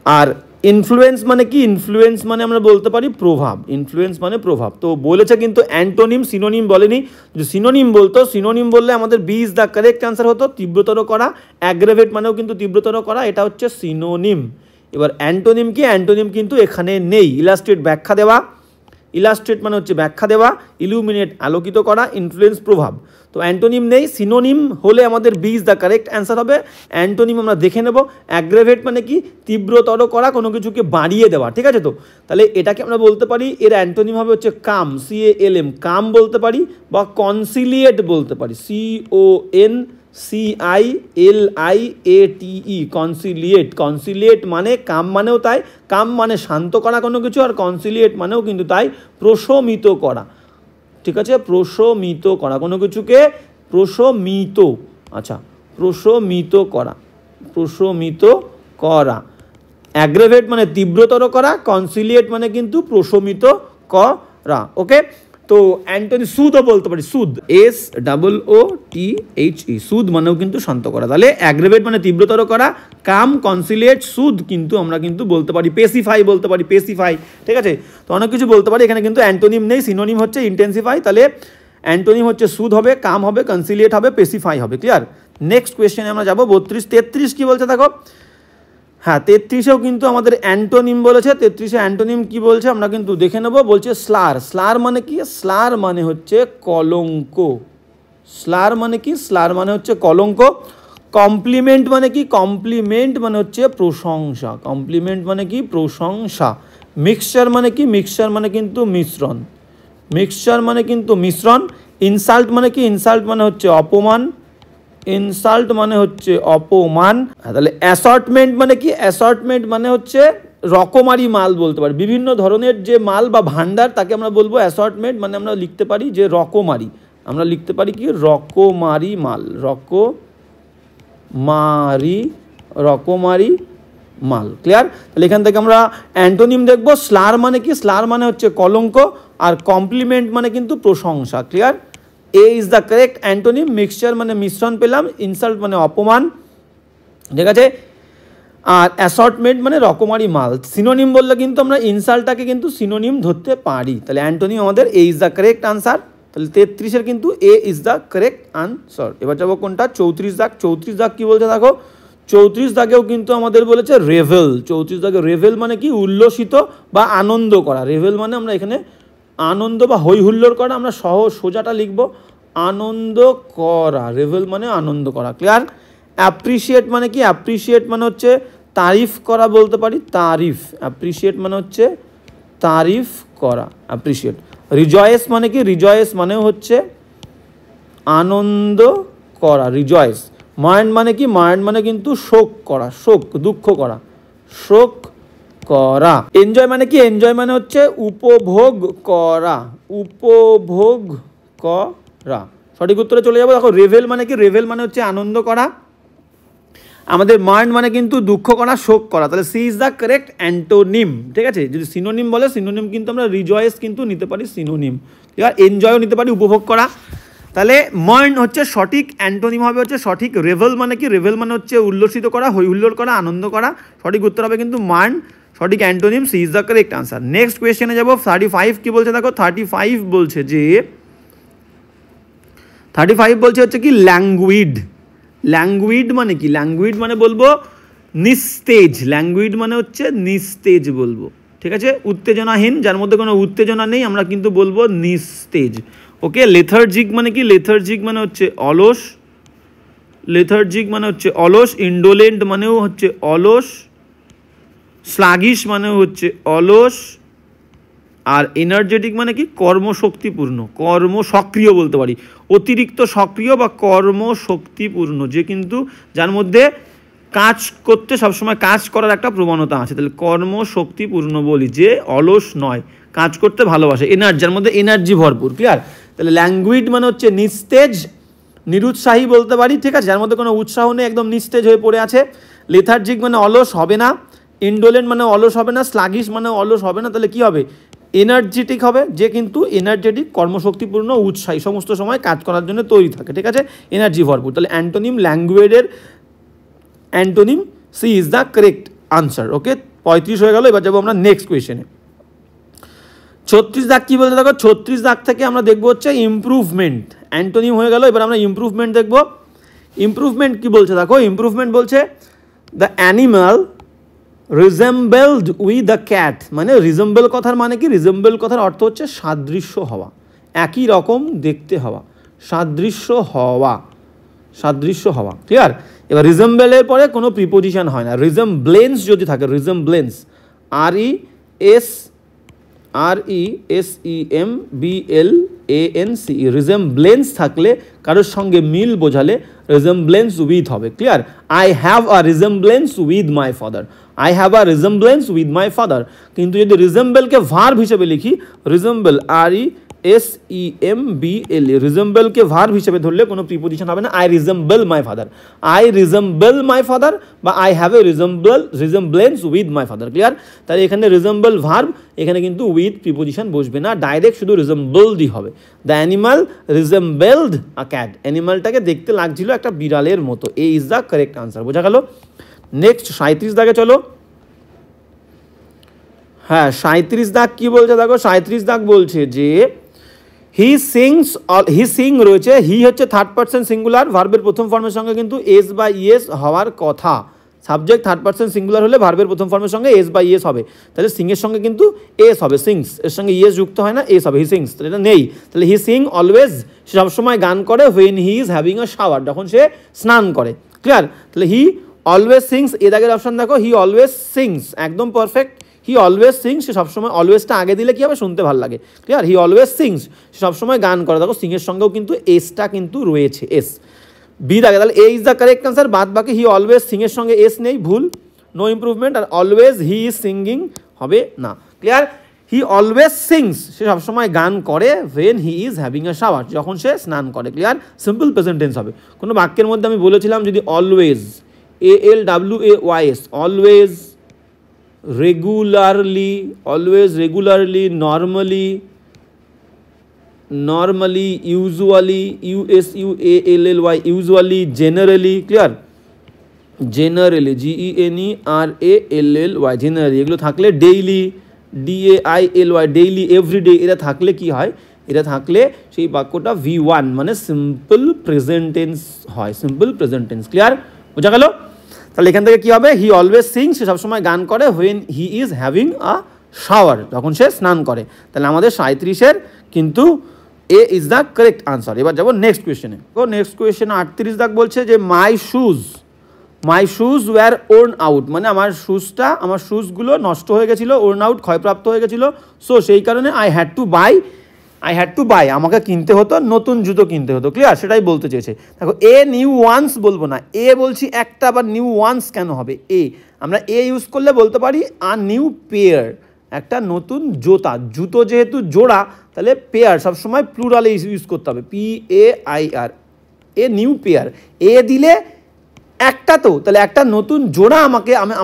আর ইনফ্লুয়েন্স মানে কি, ইনফ্লুয়েন্স মানে আমরা বলতে পারি প্রভাব, ইনফ্লুয়েন্স মানে প্রভাব। তো বলেছে কিন্তু অ্যান্টোনিম, সিনোনিম বলেনি। যদি সিনোনিম বলতো, সিনোনিম বললে আমাদের B is the correct answer হতো, তীব্রতর করা। অ্যাগ্রেভেট মানেও কিন্তু তীব্রতর করা, এটা হচ্ছে সিনোনিম। এবার অ্যান্টোনিম কি, অ্যান্টোনিম কিন্তু এখানে নেই। ইলাস্ট্রেট ব্যাখ্যা দেওয়া, ইলাস্ট্রেট মানে হচ্ছে ব্যাখ্যা দেওয়া, ইলুমিনেট আলোকিত করা, ইনফ্লুয়েন্স প্রভাব। তো অ্যান্টোনিম নেই, সিনোনিম হলে আমাদের B is the correct answer হবে। অ্যান্টোনিম আমরা দেখে নেব। অ্যাগ্রেভেট মানে কি, তীব্রতর করা, কোনো কিছুকে বাড়িয়ে দেওয়া, ঠিক আছে। তো তাহলে এটাকে আমরা বলতে পারি, এর অ্যান্টোনিম হবে হচ্ছে কাম, CALM, কাম বলতে পারি, বা কনসিলিয়েট বলতে পারি, CONCILIATE, কনসিলিয়েট। কনসিলিয়েট মানে কাম মানেও তাই, কাম মানে শান্ত করা কোনো কিছু, আর কনসিলিয়েট মানেও কিন্তু তাই প্রশমিত করা, ঠিক আছে। প্রশমিত করা কোনো কিছুকে, প্রশমিত, আচ্ছা, প্রশমিত করা, প্রশমিত করা। অ্যাগ্রেভেট মানে তীব্রতর করা, কনসিলিয়েট মানে কিন্তু প্রশমিত করা, ওকে। তো অ্যান্টোনি, সুদও বলতে পারি, সুদ, SOOTHE, সুদ মানেও কিন্তু শান্ত করা। তাহলে অ্যাগ্রেভেট মানে তীব্রতর করা, কাম, কনসিলিয়েট, সুদ কিন্তু আমরা কিন্তু বলতে পারি, পেসিফাই বলতে পারি, পেসিফাই, ঠিক আছে। তো অনেক কিছু বলতে পারি, এখানে কিন্তু অ্যান্টোনিম নেই, সিনোনিম হচ্ছে ইন্টেন্সিফাই। তাহলে অ্যান্টোনিম হচ্ছে সুদ হবে, কাম হবে, কনসিলিয়েট হবে, পেসিফাই হবে, ক্লিয়ার। নেক্সট কোয়েশ্চেনে আমরা যাবো 32। 33 কি বলছে দেখো। হ্যাঁ, 33-এও কিন্তু আমাদের অ্যান্টোনিম বলেছে। 33-এ অ্যান্টোনিম কি বলছে আমরা কিন্তু দেখে নেব। বলছে স্লার। স্লার মানে কি, স্লার মানে হচ্ছে কলঙ্ক। স্লার মানে কি, স্লার মানে হচ্ছে কলঙ্ক। কমপ্লিমেন্ট মানে কি, কমপ্লিমেন্ট মানে হচ্ছে প্রশংসা, কমপ্লিমেন্ট মানে কি, প্রশংসা। মিক্সচার মানে কি? মিক্সচার মানে কিন্তু মিশ্রণ, মিক্সচার মানে কিন্তু মিশ্রণ। ইনসাল্ট মানে কি? ইনসাল্ট মানে হচ্ছে অপমান, ইনসাল্ট মানে হচ্ছে অপমান। তাহলে অ্যাসর্টমেন্ট মানে কি? অ্যাসর্টমেন্ট মানে হচ্ছে রকমারি মাল বলতে পারি, বিভিন্ন ধরনের যে মাল বা ভান্ডার তাকে আমরা বলবো অ্যাসর্টমেন্ট। মানে আমরা লিখতে পারি যে রকমারি, আমরা লিখতে পারি কি রকমারি মাল, রকমারি, রকমারি মাল। ক্লিয়ার? তাহলে এখান থেকে আমরা অ্যান্টোনিম দেখব। স্লার মানে কি? স্লার মানে হচ্ছে কলঙ্ক, আর কমপ্লিমেন্ট মানে কিন্তু প্রশংসা। Clear? A is the correct antonym. Mixture মানে মিশ্রণ পেলাম, ইনসাল্ট মানে অপমান, ঠিক আছে, আর অ্যাসর্টমেন্ট মানে রকমারি মাল। সিনোনিম বললে কিন্তু আমরা ইনসাল্টটাকে কিন্তু সিনোনিম ধরতে পারি। তাহলে অ্যান্টোনিম আমাদের এ ইজ দ্য কারেক্ট আনসার। তাহলে 33-এর কিন্তু এ ইজ দ্য কারেক্ট আনসার। এবার যাবো কোনটা? 34 দাগ। 34 দাগ কী বলছে দেখো, 34 দাগেও কিন্তু আমাদের বলেছে রেভেল। 34 দাগে রেভেল মানে কি? উল্লসিত বা আনন্দ করা। রেভেল মানে আমরা এখানে আনন্দ বা হই হুল্লোড় করা, আমরা সোজাটা লিখব আনন্দ করা। রেভেল মানে আনন্দ করা। ক্লিয়ার? অ্যাপ্রিসিয়েট মানে কি? অ্যাপ্রিসিয়েট মানে হচ্ছে তারিফ করা বলতে পারি, তারিফ। অ্যাপ্রিসিয়েট মানে হচ্ছে তারিফ করা, অ্যাপ্রিসিয়েট। রিজয়েস মানে কি? রিজয়েস মানে হচ্ছে আনন্দ করা, রিজয়েস। মাইন্ড মানে কি? মাইন্ড মানে কিন্তু শোক করা, শোক, দুঃখ করা, শোক করা। এনজয় মানে কি? এনজয় মানে হচ্ছে উপভোগ করা, উপভোগ করা। সঠিক উত্তরে চলে যাবো। দেখো রেভেল মানে কি? রেভেল মানে হচ্ছে আনন্দ করা। আমাদের মাইন্ড মানে কিন্তু দুঃখ করা, শোক করা। তাহলে C is the correct antonym. ঠিক আছে? যদি সিনোনিম বলে, সিনোনিম কিন্তু আমরা রিজয়েস কিন্তু নিতে পারি সিনোনিম। ঠিক আছে? এনজয়ও নিতে পারি, উপভোগ করা। তাহলে মাইন্ড হচ্ছে সঠিক, অ্যান্টোনিম হবে হচ্ছে সঠিক। রেভেল মানে কি? রেভেল মানে হচ্ছে উল্লসিত করা, হই হুল্লোড় করা, আনন্দ করা। সঠিক উত্তর হবে কিন্তু মাইন্ড, সঠিক antonym. C is the correct answer. Next কোয়েশ্চেনে যাবো। 35 কি বলছে দেখো, 35 বলছে যে 35 বলছে হচ্ছে কি ল্যাঙ্গুইড। ল্যাঙ্গুইড মানে কি? ল্যাঙ্গুইড মানে বলবো নিস্তেজ। ল্যাঙ্গুইড মানে হচ্ছে নিস্তেজ বলবো। ঠিক আছে? উত্তেজনাহীন, যার মধ্যে কোনো উত্তেজনা নেই, আমরা কিন্তু বলবো নিস্তেজ। ওকে? লেথার্জিক মানে কি? লেথার্জিক মানে হচ্ছে অলস, লেথার্জিক মানে হচ্ছে অলস। ইন্ডোলেন্ট মানেও হচ্ছে অলস। স্লাগিশ মানেও হচ্ছে অলস। আর এনার্জেটিক মানে কি? কর্মশক্তিপূর্ণ, সক্রিয় বলতে পারি, অতিরিক্ত সক্রিয় বা কর্মশক্তিপূর্ণ, যে কিন্তু যার মধ্যে কাজ করতে সবসময় কাজ করার একটা প্রবণতা আছে। তাহলে কর্মশক্তিপূর্ণ বলি, যে অলস নয়, কাজ করতে ভালোবাসে, যার মধ্যে এনার্জি ভরপুর। ক্লিয়ার? তাহলে ল্যাঙ্গুইড মানে হচ্ছে নিস্তেজ, নিরুৎসাহী বলতে পারি। ঠিক আছে? যার মধ্যে কোনো উৎসাহ নেই, একদম নিস্তেজ হয়ে পড়ে আছে। লেথার্জিক মানে অলস হবে না, ইন্ডোলেন্ট মানে অলস হবে না, স্লাগিশ মানে অলস হবে না। তাহলে কি হবে? এনার্জেটিক হবে, যে কিন্তু এনার্জেটিক, কর্মশক্তিপূর্ণ, উৎসাহী, সমস্ত সময় কাজ করার জন্য তৈরি থাকে। ঠিক আছে? এনার্জি ভরপুর। তাহলে অ্যান্টোনিম, ল্যাঙ্গুয়েডের antonym C is the correct answer. Okay? 35 হয়ে গেল। এবার যাবো আমরা নেক্সট কোয়েশ্চেনে। 36 দাগ কি বলতে দেখো, 36 দাগ থেকে আমরা দেখবো হচ্ছে ইমপ্রুভমেন্ট। অ্যান্টোনিম হয়ে গেল, এবার আমরা ইমপ্রুভমেন্ট দেখবো। ইমপ্রুভমেন্ট কি বলছে দেখো, ইমপ্রুভমেন্ট বলছে the animal resembled with the cat. মানে রিজেম্বল কথার মানে কি? রিজেম্বল কথার অর্থ হচ্ছে সাদৃশ্য হওয়া, একই রকম দেখতে হওয়া, সাদৃশ্য হওয়া, সাদৃশ্য হওয়া। ক্লিয়ার? এবার রিজেম্বলের পরে কোনো প্রিপোজিশন হয় না। রিজেম্বলেন্স যদি থাকে, রিজেম্বলেন্স, RESEMBLANCE, রিজেম্বলেন্স থাকলে কারোর সঙ্গে মিল বোঝালে রিজেম্বলেন্স উইথ হবে। Clear? I have a resemblance with my father, I have a resemblance with my father. কিন্তু যদি রিজেম্বলকে ভার্ব হিসেবে লিখি, রিজেম্বল, RESEMBL, রিজেম্বলকে ভার্ব হিসেবে ধরলে কোনো প্রিপোজিশন হবে না। I resemble my father, I resemble my father, বা I have a resemblance with my father. Clear? তাহলে এখানে রিজেম্বল ভার্ব, এখানে কিন্তু উইথ প্রিপোজিশন বসবে না, ডাইরেক্ট শুধু রিজেম্বলডই হবে। দ্য অ্যানিমাল রিজেম্বলড আ ক্যাট, অ্যানিমালটাকে দেখতে লাগছিল একটা বিড়ালের মতো। এ ইজ দ্য কারেক্ট আনসার। বোঝা গেল? নেক্সট 37 দাগে চলো। হ্যাঁ, 37 দাগ কি বলছে দেখো, 37 দাগ বলছে যে হি সিংস, হি সিং রয়েছে, হি হচ্ছে থার্ড পারসন সিঙ্গুলার, ভার্বের প্রথম ফর্মের সঙ্গে কিন্তু এস বা ইএস হওয়ার কথা। সাবজেক্ট থার্ড পারসন সিঙ্গুলার হলে ভার্বের প্রথম ফর্মের সঙ্গে এস বা ইএস হবে। তাহলে সিংয়ের সঙ্গে কিন্তু এস হবে, সিংস, এর সঙ্গে ইএস যুক্ত হয় না, এস হবে, হি সিংস। তাহলে এটা নেই। তাহলে হি সিং অলওয়েজ, সে সবসময় গান করে, when he is having a shower, যখন সে স্নান করে। ক্লিয়ার? তাহলে হি অলওয়েজ সিংস, এর আগের অপশন দেখো, হি অলওয়েজ সিংস, একদম পারফেক্ট। হি অলওয়েজ সিংস, সে সবসময়, অলওয়েজটা আগে দিলে কী হবে, শুনতে ভালো লাগে, ক্লিয়ার। হি অলওয়েজ সিংস, সে সবসময় গান করে, দেখো সিংয়ের সঙ্গেও কিন্তু এসটা কিন্তু রয়েছে, এস। বি থাকে, তাহলে A is the correct answer. বাদ বাকি হি অলওয়েজ সিংয়ের সঙ্গে এস নেই, ভুল, নো ইম্প্রুভমেন্ট। আর অলওয়েজ হি ইজ সিঙ্গিং হবে না, ক্লিয়ার। হি অলওয়েজ সিংস, সে সবসময় গান করে, when he is having a shower, যখন সে স্নান করে, ক্লিয়ার। সিম্পল প্রেজেন্ট টেন্স হবে। কোনো বাক্যের মধ্যে আমি বলেছিলাম যদি always, ALWAYS, always, regularly, always, regularly, normally, normally, usually, USUALLY, usually, generally, clear, generally, GENERALLY, generally, এগুলো থাকলে ডেইলি, DAILY, ডেইলি, এভরিডে, এরা থাকলে কি হয়, এরা থাকলে সেই বাক্যটা V1 মানে সিম্পল প্রেজেন্ট টেন্স হয়, সিম্পল প্রেজেন্ট টেন্স, ক্লিয়ার, বোঝা গেল। তাহলে এখান থেকে কী হবে, হি অলওয়েজ সিংস, সে সবসময় গান করে, when he is having a shower, যখন সে স্নান করে। তাহলে আমাদের 37-এর কিন্তু এ ইজ দ্য কারেক্ট আনসার। এবার যাবো নেক্সট কোয়েশ্চেনে। নেক্সট কোয়েশ্চেন 38 দাগ বলছে যে my shoes were worn out, মানে আমার শুজগুলো নষ্ট হয়ে গেছিলো, ওর্ন আউট, ক্ষয়প্রাপ্ত হয়ে গেছিলো। সো সেই কারণে আই হ্যাড টু বাই, আমাকে কিনতে হতো, নতুন জুতো কিনতে হতো, ক্লিয়ার, সেটাই বলতে চেয়েছে। দেখো এ নিউ ওয়ান্স বলবো না, এ বলছি একটা, আবার নিউ ওয়ান্স কেন হবে, আমরা এ ইউজ করলে বলতে পারি আ নিউ পেয়ার, একটা নতুন জুতো যেহেতু জোড়া, তাহলে পেয়ার সবসময় প্লুরালে ইউজ করতে হবে, PAIR, এ নিউ পেয়ার, এ দিলে একটা, তো তাহলে একটা নতুন জোড়া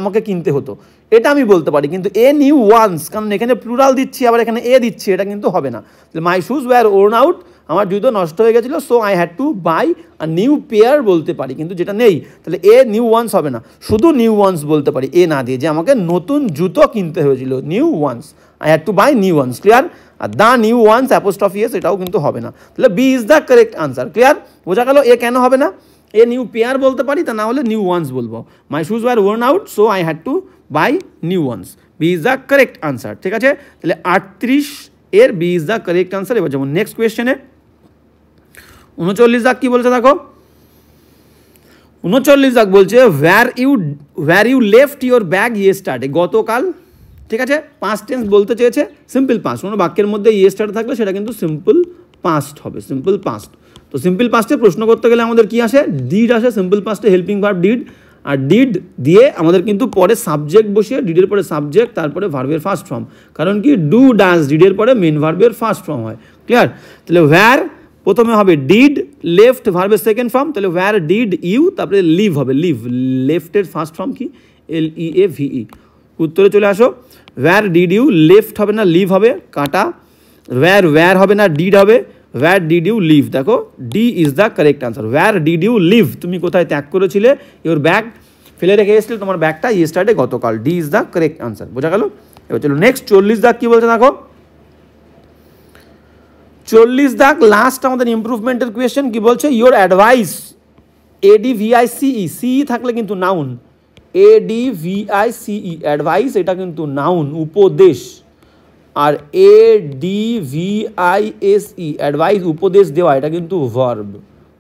আমাকে কিনতে হতো, এটা আমি বলতে পারি। কিন্তু এ নিউ ওয়ান্স, কারণ এখানে প্লুরাল দিচ্ছি, আবার এখানে এ দিচ্ছি, এটা কিন্তু হবে না। My shoes were worn out, আমার জুতো নষ্ট হয়ে গেছিলো, so I had to buy a new pair বলতে পারি, কিন্তু যেটা নেই, তাহলে এ নিউ ওয়ান্স হবে না, শুধু নিউ ওয়ান্স বলতে পারি এ না দিয়ে, যে আমাকে নতুন জুতো কিনতে হয়েছিল, new ones, I had to buy new ones, clear. আর the new ones apostrophe S, এটাও কিন্তু হবে না। তাহলে B is the correct answer, clear, বোঝা গেল। এ কেন হবে না, এ নিউ পেয়ার বলতে পারি, তা না হলে নিউ ওয়ান্স বলবো। My shoes were worn out, so I had to buy new ones, B is the correct answer, ঠিক আছে। তাহলে 38-এর B is the correct answer. এবার যেমন নেক্সট কোয়েশ্চেনে 39 দাগ কি বলছে দেখো, 39 দাগ বলছে where you left your bag yesterday, গতকাল, ঠিক আছে, পাস্ট টেন্স বলতে চেয়েছে, সিম্পল পাস্ট। কোনো বাক্যের মধ্যে yesterday থাকলে সেটা কিন্তু সিম্পল পাস্ট হবে, সিম্পল পাস্ট। তো সিম্পল পাস্টে প্রশ্ন করতে গেলে আমাদের কি আসে, ডিড আসে, সিম্পল পাস্টে হেল্পিং ভার্ব ডিড, আর ডিড দিয়ে আমাদের কিন্তু পরে সাবজেক্ট বসিয়ে, ডিডের পরে সাবজেক্ট, তারপরে ভার্বের ফার্স্ট ফর্ম, কারণ কি ডু ডাজ, ডিডের পরে মেন ভার্বের ফার্স্ট ফর্ম হয়, ক্লিয়ার। তাহলে where প্রথমে হবে ডিড, লেফট ভার্বের সেকেন্ড ফর্ম, তাহলে where did you, তারপরে লিভ হবে, লেফটের ফার্স্ট ফর্ম কি, LEAVE। উত্তরে চলে আসো, where did you, লেফট হবে না লিভ হবে, কাটা, where হবে না ডিড হবে, where did you live, দেখো D is the correct answer. where did you live, তুমি কোথায় ত্যাগ করেছিলে ইওর ব্যাগ, ফেলে রেখে এসেছিলে তোমার ব্যাগটা ইয়েস্টারডে, গতকাল, D is the correct answer, বোঝা গেল। এবার চলো নেক্সট 40 দাগ কি বলছে দেখো, 40 দাগ লাস্ট আমাদের ইমপ্রুভমেন্টের কোয়েশ্চেন, কি বলছে, ইওর অ্যাডভাইস, ADVICE, সি থাকলে কিন্তু নাউন, ADVICE, অ্যাডভাইস, এটা কিন্তু নাউন, উপদেশ। আর ADVISE, অ্যাডভাইস, উপদেশ দেওয়া, এটা কিন্তু ভার্ব,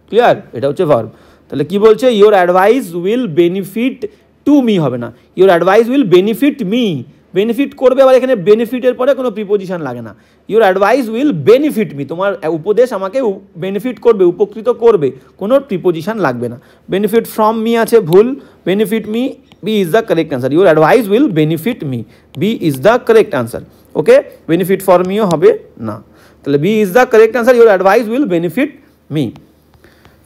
ক্লিয়ার, এটা হচ্ছে ভার্ব। তাহলে কি বলছে, your advice will benefit to me হবে না, your advice will benefit me, benefit করবে, আবার এখানে বেনিফিটের পরে কোনো প্রিপোজিশন লাগে না, your advice will benefit me, তোমার উপদেশ আমাকে বেনিফিট করবে, উপকৃত করবে, কোনো প্রিপোজিশন লাগবে না। বেনিফিট ফ্রম মি আছে, ভুল, benefit me, B is the correct answer, your advice will benefit me, B is the correct answer, okay. Benefit for মিও হবে না, তাহলে B is the correct answer, your advice will benefit me.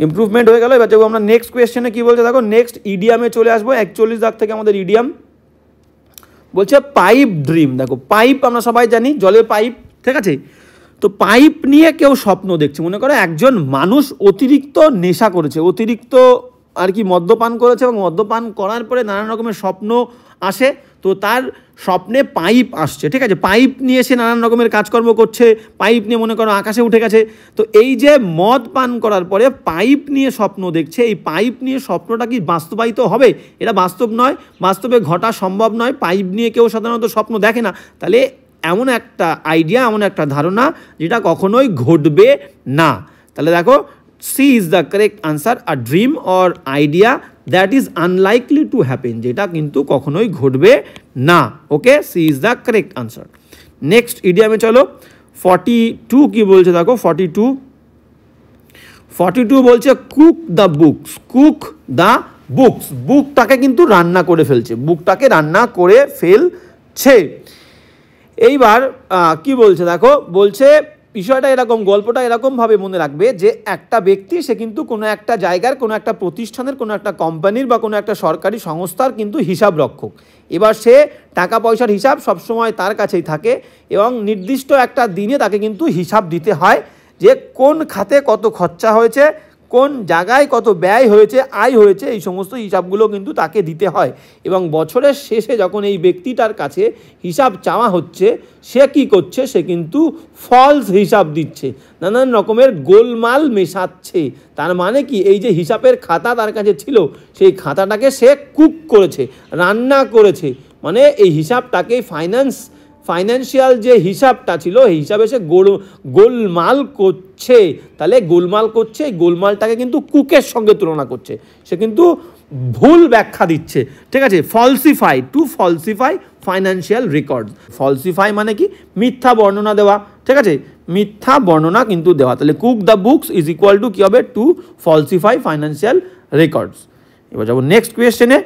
Improvement হয়ে গেল। এবার যাবো আমরা next কোয়েশ্চেনে, কি বলছে দেখো, নেক্সট ইডিয়ামে চলে আসবো। 41 দাগ থেকে আমাদের ইডিয়াম বলছে পাইপ ড্রিম। দেখো পাইপ আমরা সবাই জানি, জলের পাইপ, ঠিক আছে। তো পাইপ নিয়ে কেউ স্বপ্ন দেখছে, মনে করো একজন মানুষ অতিরিক্ত নেশা করেছে, অতিরিক্ত আর কি মদ্যপান করেছে, এবং মদ্যপান করার পরে নানান রকমের স্বপ্ন আসে, তো তার স্বপ্নে পাইপ আসছে, ঠিক আছে, পাইপ নিয়ে সে নানান রকমের কাজকর্ম করছে, পাইপ নিয়ে মনে করো আকাশে উঠে গেছে। তো এই যে মদ পান করার পরে পাইপ নিয়ে স্বপ্ন দেখছে, এই পাইপ নিয়ে স্বপ্নটা কি বাস্তবায়িত হবে? এটা বাস্তব নয়, বাস্তবে ঘটা সম্ভব নয়, পাইপ নিয়ে কেউ সাধারণত স্বপ্ন দেখে না। তাহলে এমন একটা আইডিয়া, এমন একটা ধারণা যেটা কখনোই ঘটবে না। তাহলে দেখো C is the correct answer, a dream or idea that is unlikely to happen, যেটা কিন্তু কখনোই ঘটবে না। Okay, C is the correct answer. Next ইডিয়ামে চলো। 42 কি বলছে দেখো, 42 বলছে cook the books, cook the books, বুকটাকে কিন্তু রান্না করে ফেলছে, বুকটাকে রান্না করে ফেলছে। এইবার কি বলছে দেখো, বলছে বিষয়টা এরকম, গল্পটা এরকমভাবে মনে রাখবে যে একটা ব্যক্তি সে কিন্তু কোনো একটা জায়গার, কোনো একটা প্রতিষ্ঠানের, কোনো একটা কোম্পানির বা কোনো একটা সরকারি সংস্থার কিন্তু হিসাব রক্ষক। এবার সে টাকা পয়সার হিসাব সবসময় তার কাছেই থাকে এবং নির্দিষ্ট একটা দিনে তাকে কিন্তু হিসাব দিতে হয় যে কোন খাতে কত খরচা হয়েছে, কোন জায়গায় কত ব্যয় হয়েছে, আয় হয়েছে, এই সমস্ত হিসাবগুলো কিন্তু তাকে দিতে হয়। এবং বছরের শেষে যখন এই ব্যক্তিটার কাছে হিসাব চাওয়া হচ্ছে, সে কি করছে, সে কিন্তু ফলস হিসাব দিচ্ছে, নানান রকমের গোলমাল মেশাচ্ছে। তার মানে কি, এই যে হিসাবের খাতা তার কাছে ছিল, সেই খাতাটাকে সে কুক করেছে, রান্না করেছে, মানে এই হিসাবটাকে ফাইন্যান্সিয়াল যে হিসাবটা ছিল এই হিসাবে সে গোলমাল করছে। তাহলে গোলমাল করছে, এই গোলমালটাকে কিন্তু কুকের সঙ্গে তুলনা করছে, সে কিন্তু ভুল ব্যাখ্যা দিচ্ছে। ঠিক আছে, falsify, to falsify financial record. Falsify মানে কি, মিথ্যা বর্ণনা দেওয়া। ঠিক আছে, মিথ্যা বর্ণনা কিন্তু দেওয়া। তাহলে cook the books is equal to কী হবে, টু ফলসিফাই ফাইন্যান্সিয়াল রেকর্ডস। এবার যাবো নেক্সট কোয়েশ্চেনে।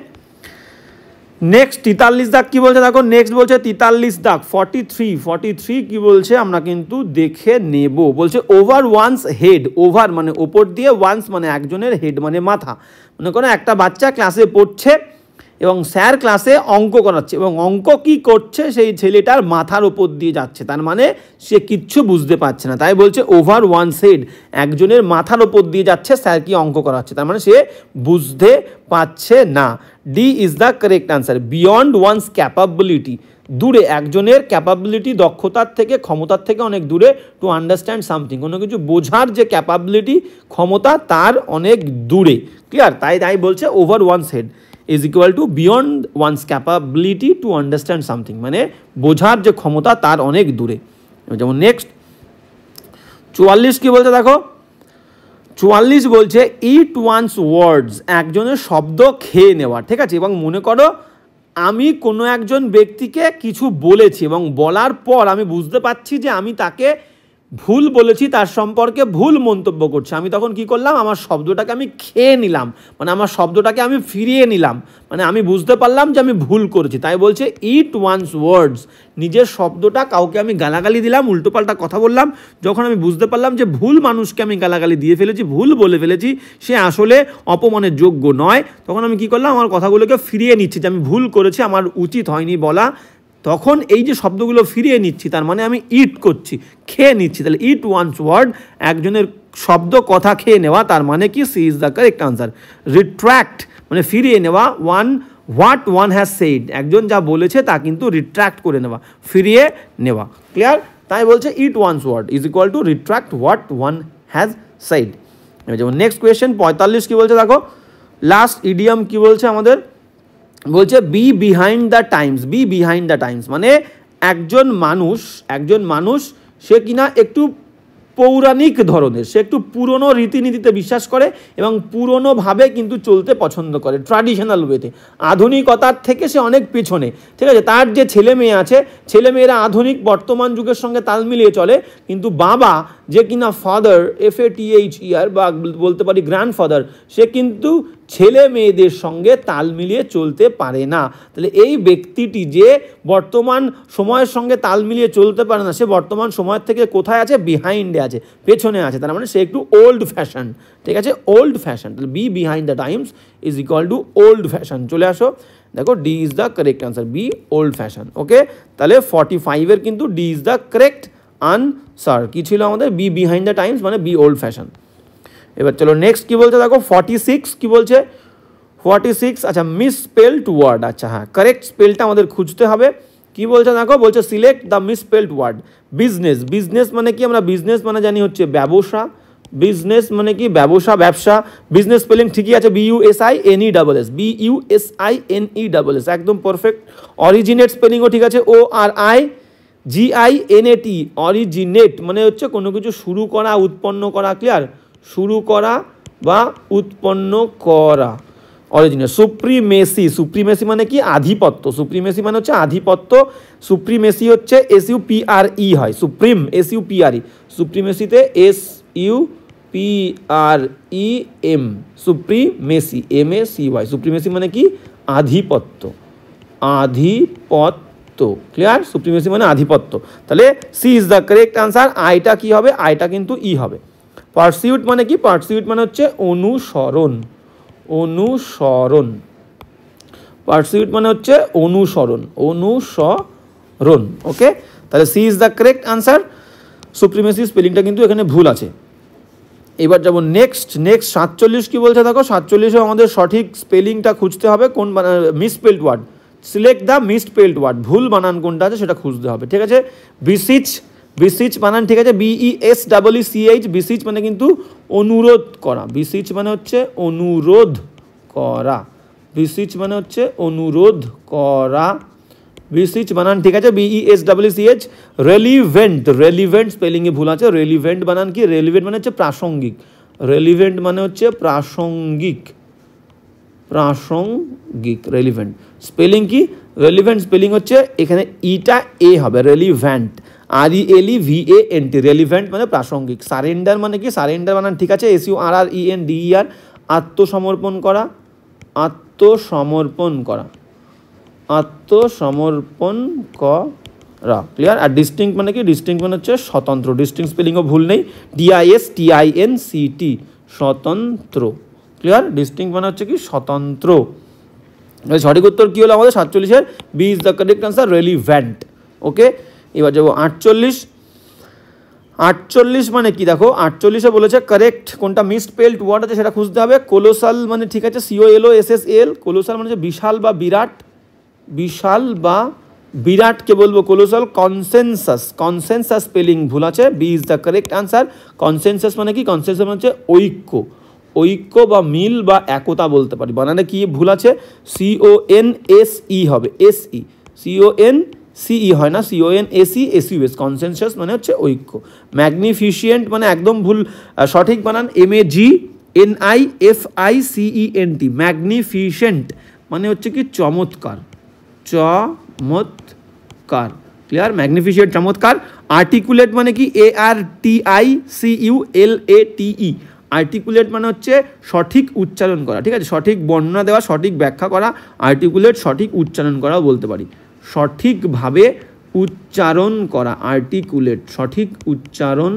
নেক্সট 43 দাগ কি বলছে দেখো, নেক্সট বলছে 43 দাগ 43 কি বলছে আমরা কিন্তু দেখে নেব। বলছে ওভার ওয়ান্স হেড, ওভার মানে ওপর দিয়ে, ওয়ান্স মানে একজনের, হেড মানে মাথা। মনে করো একটা বাচ্চা ক্লাসে পড়ছে এবং স্যার ক্লাসে অঙ্ক করাচ্ছে এবং অঙ্ক কি করছে সেই ছেলেটার মাথার উপর দিয়ে যাচ্ছে, তার মানে সে কিচ্ছু বুঝতে পারছে না। তাই বলছে ওভার ওয়ান্স হেড, একজনের মাথার উপর দিয়ে যাচ্ছে স্যার কি অঙ্ক করাচ্ছে, তার মানে সে বুঝতে পারছে না। D is the correct answer, beyond one's capability, দূরে, একজনের ক্যাপাবিলিটি, দক্ষতার থেকে, ক্ষমতার থেকে অনেক দূরে। টু আন্ডারস্ট্যান্ড সামথিং, কোনো কিছু বোঝার যে ক্যাপাবিলিটি, ক্ষমতা, তার অনেক দূরে। ক্লিয়ার, তাই বলছে over one's head is equal to beyond one's capability to understand something, মানে বোঝার যে ক্ষমতা তার অনেক দূরে। যেমন নেক্সট 44 কি বলছে দেখো, 44 বলছে ইট ওয়ান্স ওয়ার্ডস, একজনের শব্দ খেয়ে নেওয়া। ঠিক আছে, এবং মনে করো আমি কোনো একজন ব্যক্তিকে কিছু বলেছি এবং বলার পর আমি বুঝতে পারছি যে আমি তাকে ভুল বলেছি, তার সম্পর্কে ভুল মন্তব্য করছে, আমি তখন কি করলাম, আমার শব্দটাকে আমি খেয়ে নিলাম, মানে আমার শব্দটাকে আমি ফিরিয়ে নিলাম, মানে আমি বুঝতে পারলাম যে আমি ভুল করেছি। তাই বলছে ইট ওয়ান্স ওয়ার্ডস, নিজের শব্দটা, কাউকে আমি গালাগালি দিলাম, উল্টোপাল্টা কথা বললাম, যখন আমি বুঝতে পারলাম যে ভুল মানুষকে আমি গালাগালি দিয়ে ফেলেছি, ভুল বলে ফেলেছি, সে আসলে অপমানের যোগ্য নয়, তখন আমি কি করলাম, আমার কথাগুলোকে ফিরিয়ে নিচ্ছি, যে আমি ভুল করেছি, আমার উচিত হয়নি বলা, তখন এই যে শব্দগুলো ফিরিয়ে নিচ্ছি, তার মানে আমি ইট করছি, খেয়ে নিচ্ছি। তাহলে ইট ওয়ান্স ওয়ার্ড, একজনের শব্দ, কথা খেয়ে নেওয়া, তার মানে কি, C is the correct answer. Retract মানে ফিরিয়ে নেওয়া, হোয়াট ওয়ান হ্যাজ সেইড, একজন যা বলেছে তা কিন্তু রিট্র্যাক্ট করে নেওয়া, ফিরিয়ে নেওয়া। ক্লিয়ার, তাই বলছে eat one's word is equal to retract what one has said. যেমন নেক্সট কোয়েশ্চেন 45 কি বলছে দেখো, লাস্ট ইডিয়াম কি বলছে আমাদের, বলছে B behind the Times, B behind the times মানে একজন মানুষ সে কিনা একটু পৌরাণিক ধরনের, সে একটু পুরনো রীতিনীতিতে বিশ্বাস করে এবং পুরনোভাবে কিন্তু চলতে পছন্দ করে, ট্র্যাডিশনাল ওয়েতে, আধুনিকতার থেকে সে অনেক পেছনে। ঠিক আছে, তার যে ছেলে মেয়ে আছে, ছেলেমেয়েরা আধুনিক বর্তমান যুগের সঙ্গে তাল মিলিয়ে চলে, কিন্তু বাবা যে কিনা ফাদার, FATHER বা বলতে পারি গ্র্যান্ডফাদার, সে কিন্তু ছেলে মেয়েদের সঙ্গে তাল মিলিয়ে চলতে পারে না। তাহলে এই ব্যক্তিটি যে বর্তমান সময়ের সঙ্গে তাল মিলিয়ে চলতে পারে না, সে বর্তমান সময়ের থেকে কোথায় আছে, বিহাইন্ডে আছে, পেছনে আছে, তার মানে সে একটু ওল্ড ফ্যাশন। ঠিক আছে, ওল্ড ফ্যাশন, তাহলে be behind the times is equal to old fashion. চলে আসো, দেখো D is the correct answer, be old fashion. Okay, তাহলে 45 কিন্তু D is the correct answer. কি ছিল আমাদের, বি বিহাইন্ড দ্য টাইমস মানে বি ওল্ড ফ্যাশন। এবার চলো নেক্সট কি বলছে দেখো, 46 কি বলছে, 46 আচ্ছা মিসস্পেলড ওয়ার্ড, আচ্ছা হ্যাঁ কারেক্ট স্পেলটা আমাদের খুঁজতে হবে। কি বলছে দেখো, বলছে select the misspelled word. Business মানে কি, আমরা বিজনেস মানে জানি হচ্ছে ব্যবসা, বিজনেস মানে কি ব্যবসা, বিজনেস স্পেলিং ঠিকই আছে, BUSINESS, BUSINESS একদম পারফেক্ট। অরিজিনেট স্পেলিংও ঠিক আছে, ORIGINAT, অরিজিনেট মানে হচ্ছে কোনো কিছু শুরু করা, উৎপন্ন করা। ক্লিয়ার, শুরু করা বা উৎপন্ন করা, অরিজিনাল। সুপ্রিমেসি, সুপ্রিমেসি মানে কি আধিপত্য, সুপ্রিমেসি মানে হচ্ছে আধিপত্য, সুপ্রিমেসি হচ্ছে SUPRE হয়, সুপ্রিম SUPRE, সুপ্রিমেসিতে SUPREM, সুপ্রিমেসি MACY, সুপ্রিমেসি মানে কি আধিপত্য, আধিপত্য, ক্লিয়ার, সুপ্রিমেসি মানে আধিপত্য। তাহলে C is the correct answer, আইটা কি হবে, আইটা কিন্তু ই হবে। পারসিউট মানে কি, পারসিউট মানে হচ্ছে অনুসরণ, অনুসরণ, পারসিউট মানে হচ্ছে অনুসরণ, অনুসরণ, ওকে। তাহলে C is the correct answer, supremacy স্পেলিংটা কিন্তু এখানে ভুল আছে। এবার যাব নেক্সট 47 কি বলছে দেখো, 47-এও আমাদের সঠিক স্পেলিংটা খুঁজতে হবে, কোন misspelled word, select the misspelled word, ভুল বানান কোনটা আছে সেটা খুঁজতে হবে, ঠিক আছে। বিসিচ, বিসিচ বানান ঠিক আছে, BESCH, বিসিচ মানে কিন্তু অনুরোধ করা, বিসিচ মানে হচ্ছে অনুরোধ করা, বিসিচ মানে হচ্ছে অনুরোধ করা, বিসিচ বানান ঠিক আছে, BESCH। রেলিভেন্ট, রেলিভেন্ট স্পেলিংয়ে ভুল আছে, রেলিভেন্ট বানান কি, রেলিভেন্ট মানে হচ্ছে প্রাসঙ্গিক, রেলিভেন্ট মানে হচ্ছে প্রাসঙ্গিক, প্রাসঙ্গিক, রেলিভেন্ট স্পেলিং কি, রেলিভেন্ট স্পেলিং হচ্ছে এখানে ইটা এ হবে, রেলিভেন্ট, RELEVANT, রেলিভেন্ট মানে প্রাসঙ্গিক। সারেন্ডার মানে কি, সারেন্ডার বানান ঠিক আছে, SURRENDER, আত্মসমর্পণ করা, আত্মসমর্পণ করা, আত্মসমর্পণ করা, ক্লিয়ার। আর ডিস্টিংক্ট মানে কি, ডিস্টিংক্ট মানে হচ্ছে স্বতন্ত্র, ডিস্টিংক্ট স্পেলিংও ভুল নেই, DISTINCT, স্বতন্ত্র, ক্লিয়ার, ডিস্টিংক্ট মানে হচ্ছে কি স্বতন্ত্র। সঠিক উত্তর কী হলো আমাদের 47-এর, B is the correct answer, relevant, okay. এবার যাবো 48, 48 মানে কি দেখো, 48-এ বলেছে কারেক্ট কোনটা মিসস্পেলড ওয়ার্ড আছে সেটা খুঁজতে হবে। কোলোসাল মানে ঠিক আছে, COLOSSAL, কোলোসাল মানে হচ্ছে বিশাল বা বিরাট, বিশাল বা বিরাটকে বলবো কোলোসাল। কনসেনসাস, কনসেনসাস স্পেলিং ভুল আছে, B is the correct answer. Consensus মানে কি, কনসেনসাস মানে হচ্ছে ঐক্য, ঐক্য বা মিল বা একতা বলতে পারি, বানানে কি ভুল আছে, CONSE হবে, SE, CONCE হয় না, CONSESUS, কনসেনসাস মানে হচ্ছে ঐক্য। ম্যাগনিফিশিয়েন্ট মানে একদম ভুল, সঠিক বানান MAGNIFICENT, ম্যাগনিফিশিয়েন্ট মানে হচ্ছে কি চমৎকার, চমৎকার, ক্লিয়ার, ম্যাগনিফিশিয়েন্ট চমৎকার। আর্টিকুলেট মানে কি, ARTICULATE, আর্টিকুলেট মানে হচ্ছে সঠিক উচ্চারণ করা, ঠিক আছে, সঠিক বর্ণনা দেওয়া, সঠিক ব্যাখ্যা করা, আর্টিকুলেট সঠিক উচ্চারণ করাও বলতে পারি, সঠিকভাবে উচ্চারণ করা, আর্টিকুলেট সঠিক উচ্চারণ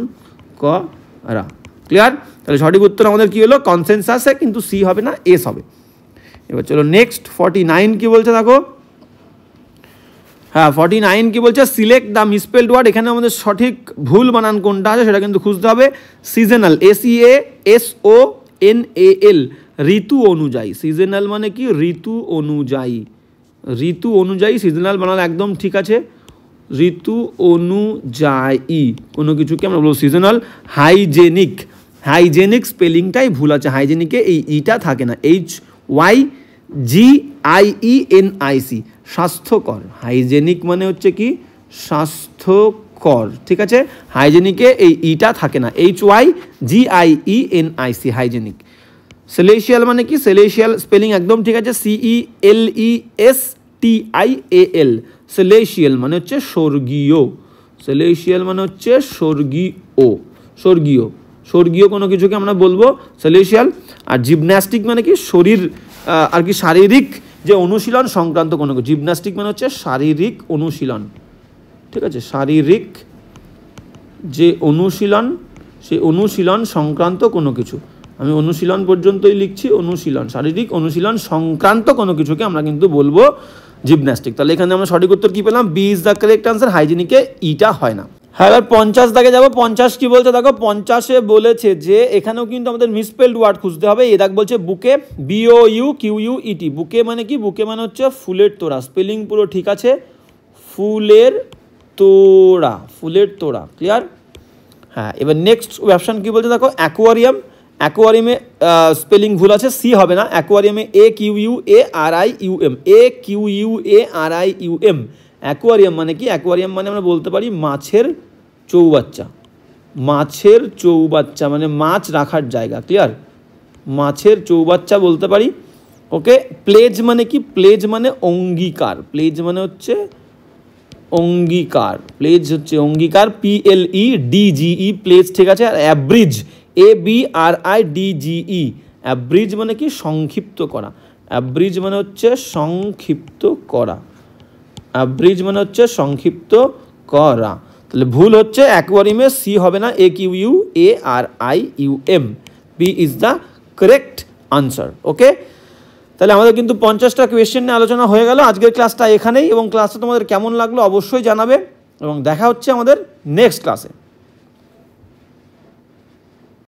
করা, ক্লিয়ার। তাহলে সঠিক উত্তর আমাদের কী হলো, কনসেনসাসে কিন্তু সি হবে না, এস হবে। এবার চলো নেক্সট 49 কি বলছে দেখো, হ্যাঁ 49 কি বলছে, সিলেক্ট দ্য মিসস্পেলড ওয়ার্ড, এখানে আমাদের সঠিক ভুল বানান কোনটা আছে সেটা কিন্তু খুঁজতে হবে। সিজনাল, SEASONAL, ঋতু অনুযায়ী, সিজনাল মানে কি ঋতু অনুযায়ী, ঋতু অনুযায়ী, সিজনাল বানান একদম ঠিক আছে, ঋতু অনুযায়ী কোনো কিছুকে আমরা বলবো সিজনাল। হাইজেনিক, হাইজেনিক স্পেলিংটাই ভুল আছে, হাইজেনিকে এই ইটা থাকে না, HYGIENIC, স্বাস্থ্যকর, হাইজেনিক মানে হচ্ছে কি স্বাস্থ্যকর, ঠিক আছে, হাইজেনিকে এই ইটা থাকে না, HYGIENIC, হাইজেনিক। সেলেশিয়াল মানে কি, সেলেশিয়াল স্পেলিং একদম ঠিক আছে, CELESTIAL, সেলেশিয়াল মানে হচ্ছে স্বর্গীয়, সেলেশিয়াল মানে হচ্ছে স্বর্গীয়, স্বর্গীয়, স্বর্গীয় কোনো কিছুকে আমরা বলবো সেলেশিয়াল। আর জিমন্যাস্টিক মানে কি শরীর আর কি শারীরিক যে অনুশীলন সংক্রান্ত কোনো কিছু, জিমন্যাস্টিক মানে হচ্ছে শারীরিক অনুশীলন, ঠিক আছে, শারীরিক যে অনুশীলন সেই অনুশীলন সংক্রান্ত কোনো কিছু, আমি অনুশীলন পর্যন্তই লিখছি, অনুশীলন, শারীরিক অনুশীলন সংক্রান্ত কোনো কিছুকে আমরা কিন্তু বলবো জিমন্যাস্টিক। তাহলে এখানে আমরা সঠিক উত্তর কী পেলাম, B is the correct answer, হাইজেনিকে ইটা হয় না। হ্যাঁ এবার 50 দাগে যাবো, 50 কি বলছে দেখো, 50-এ বলেছে যে এখানেও কিন্তু আমাদের মিসস্পেলড ওয়ার্ড খুঁজতে হবে। এ দাগ বলছে বুকে, BOUQUET, বুকে মানে কি, বুকে মানে হচ্ছে ফুলের তোড়া, স্পেলিং পুরো ঠিক আছে, ফুলের তোড়া, ফুলের তোড়া, ক্লিয়ার। হ্যাঁ এবার নেক্সট অপশান কী বলছে দেখো, অ্যাকোয়ারিয়াম, অ্যাকোয়ারিয়ামে স্পেলিং ভুল আছে, সি হবে না, অ্যাকোয়ারিয়ামে AQUARIUM, AQUARIUM, অ্যাকোয়ারিয়াম মানে কি, অ্যাকোয়ারিয়াম মানে আমরা বলতে পারি মাছের চৌবাচ্চা, মাছের চৌবাচ্চা মানে মাছ রাখার জায়গা, ক্লিয়ার? মাছের চৌবাচ্চা বলতে পারি। ওকে, প্লেজ মানে কি? প্লেজ মানে অঙ্গীকার, প্লেজ মানে হচ্ছে অঙ্গীকার, প্লেজ হচ্ছে অঙ্গীকার, PLEDGE, প্লেজ, ঠিক আছে। আর অ্যাব্রিজ, ABRIDGE, অ্যাব্রিজ মানে কি? সংক্ষিপ্ত করা, অ্যাব্রিজ মানে হচ্ছে সংক্ষিপ্ত করা, অ্যাব্রিজ মানে হচ্ছে সংক্ষিপ্ত করা। তাহলে ভুল হচ্ছে অ্যাকোয়ারিয়ামে, সি হবে না, AQUARIUM, B is the correct answer. Okay, তাহলে আমাদের কিন্তু 50টা কোয়েশ্চেন নিয়ে আলোচনা হয়ে গেল আজকের ক্লাসটা এখানেই, এবং ক্লাসটা তোমাদের কেমন লাগলো অবশ্যই জানাবে, এবং দেখা হচ্ছে আমাদের নেক্সট ক্লাসে।